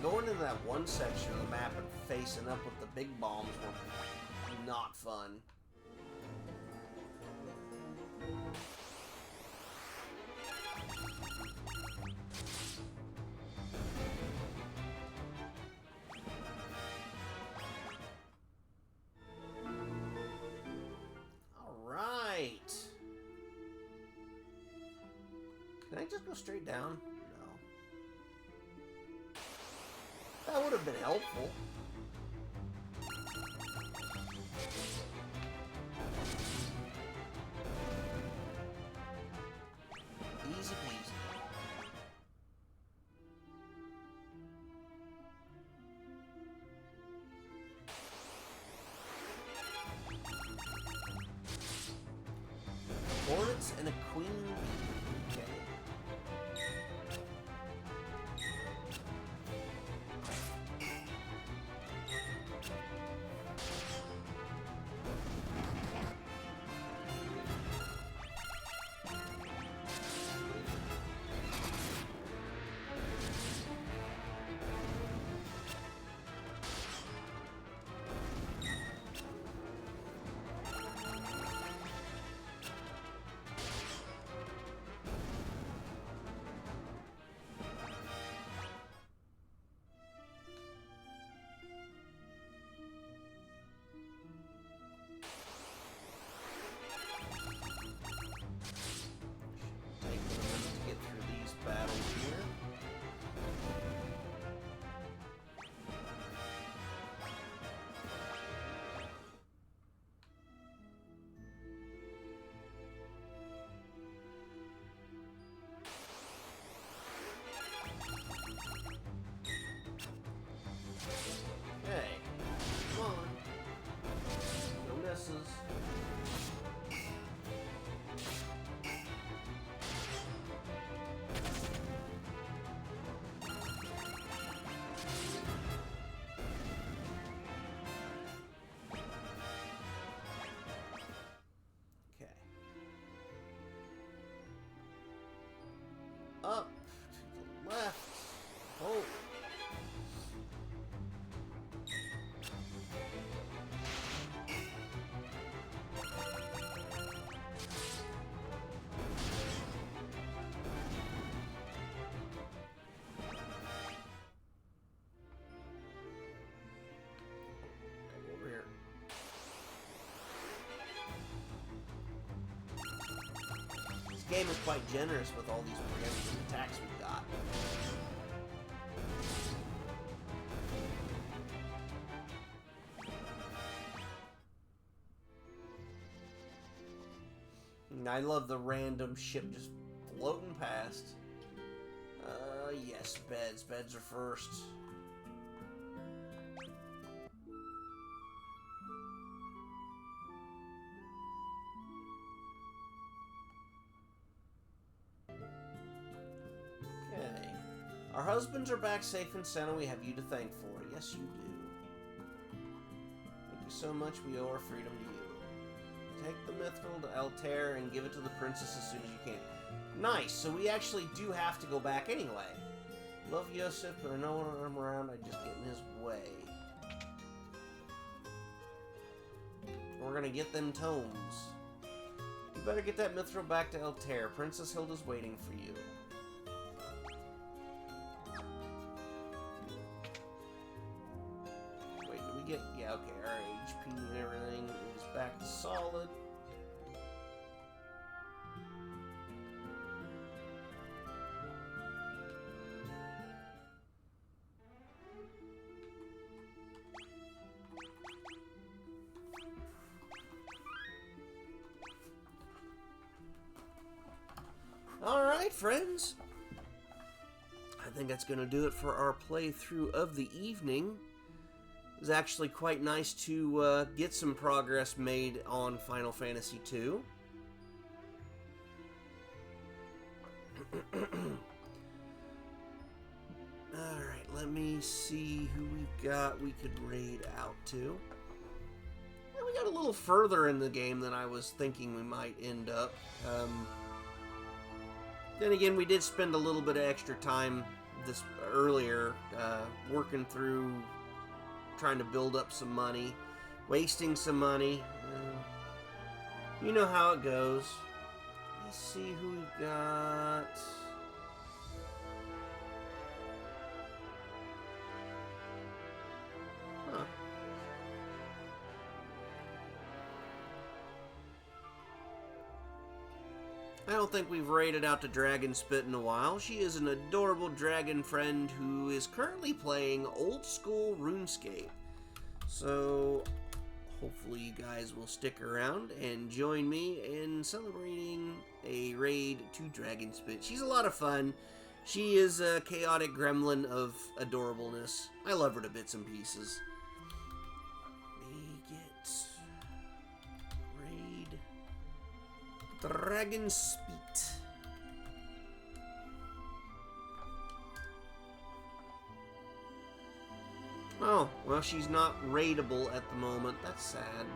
Going into that one section of the map and facing up with the big bombs were not fun. Alright. Can I just go straight down? That would have been helpful. Easy peasy. Hornets and a queen bee. Okay. game is quite generous with all these preemptive attacks we've got. And I love the random ship just floating past. Yes, beds. Beds are first. Okay. Our husbands are back safe and sound. We have you to thank for it. Yes, you do. Thank you so much. We owe our freedom to you. Take the mithril to Altair and give it to the princess as soon as you can. Nice, so we actually do have to go back anyway. Love Yosef, but I know when I'm around, I just get in his way. We're gonna get them tomes. You better get that mithril back to Altair. Princess Hilda's waiting for you. Wait, did we get... Yeah, okay, our HP and everything is back to solid. Alright, friends. I think that's going to do it for our playthrough of the evening. It was actually quite nice to get some progress made on Final Fantasy II. Alright, let me see who we've got we could raid out to. Yeah, we got a little further in the game than I was thinking we might end up. Then again, we did spend a little bit of extra time this earlier working through, trying to build up some money, wasting some money. You know how it goes. Let's see who we've got. Huh. I don't think we've raided out to Dragon Spit in a while. She is an adorable dragon friend who is currently playing old school RuneScape. So hopefully you guys will stick around and join me in celebrating a raid to Dragon Spit. She's a lot of fun. She is a chaotic gremlin of adorableness. I love her to bits and pieces. Dragon Spit. Oh, well, she's not raidable at the moment. That's sad.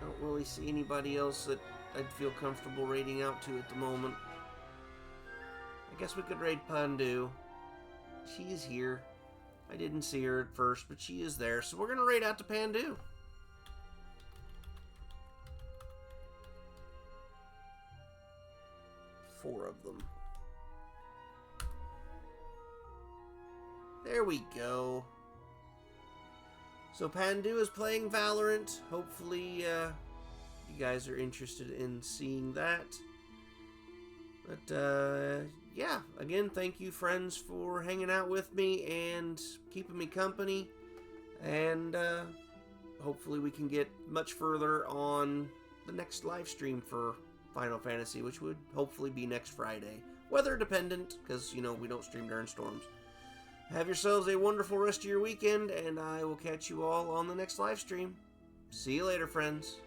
Don't really see anybody else that I'd feel comfortable raiding out to at the moment. I guess we could raid Pandu. She is here. I didn't see her at first, but she is there. So we're going to raid out to Pandu. Four of them. There we go. So Pandu is playing Valorant. Hopefully you guys are interested in seeing that. But yeah, again, thank you, friends, for hanging out with me and keeping me company. And hopefully we can get much further on the next live stream for Final Fantasy, which would hopefully be next Friday. Weather dependent, because, you know, we don't stream during storms. Have yourselves a wonderful rest of your weekend, and I will catch you all on the next live stream. See you later, friends.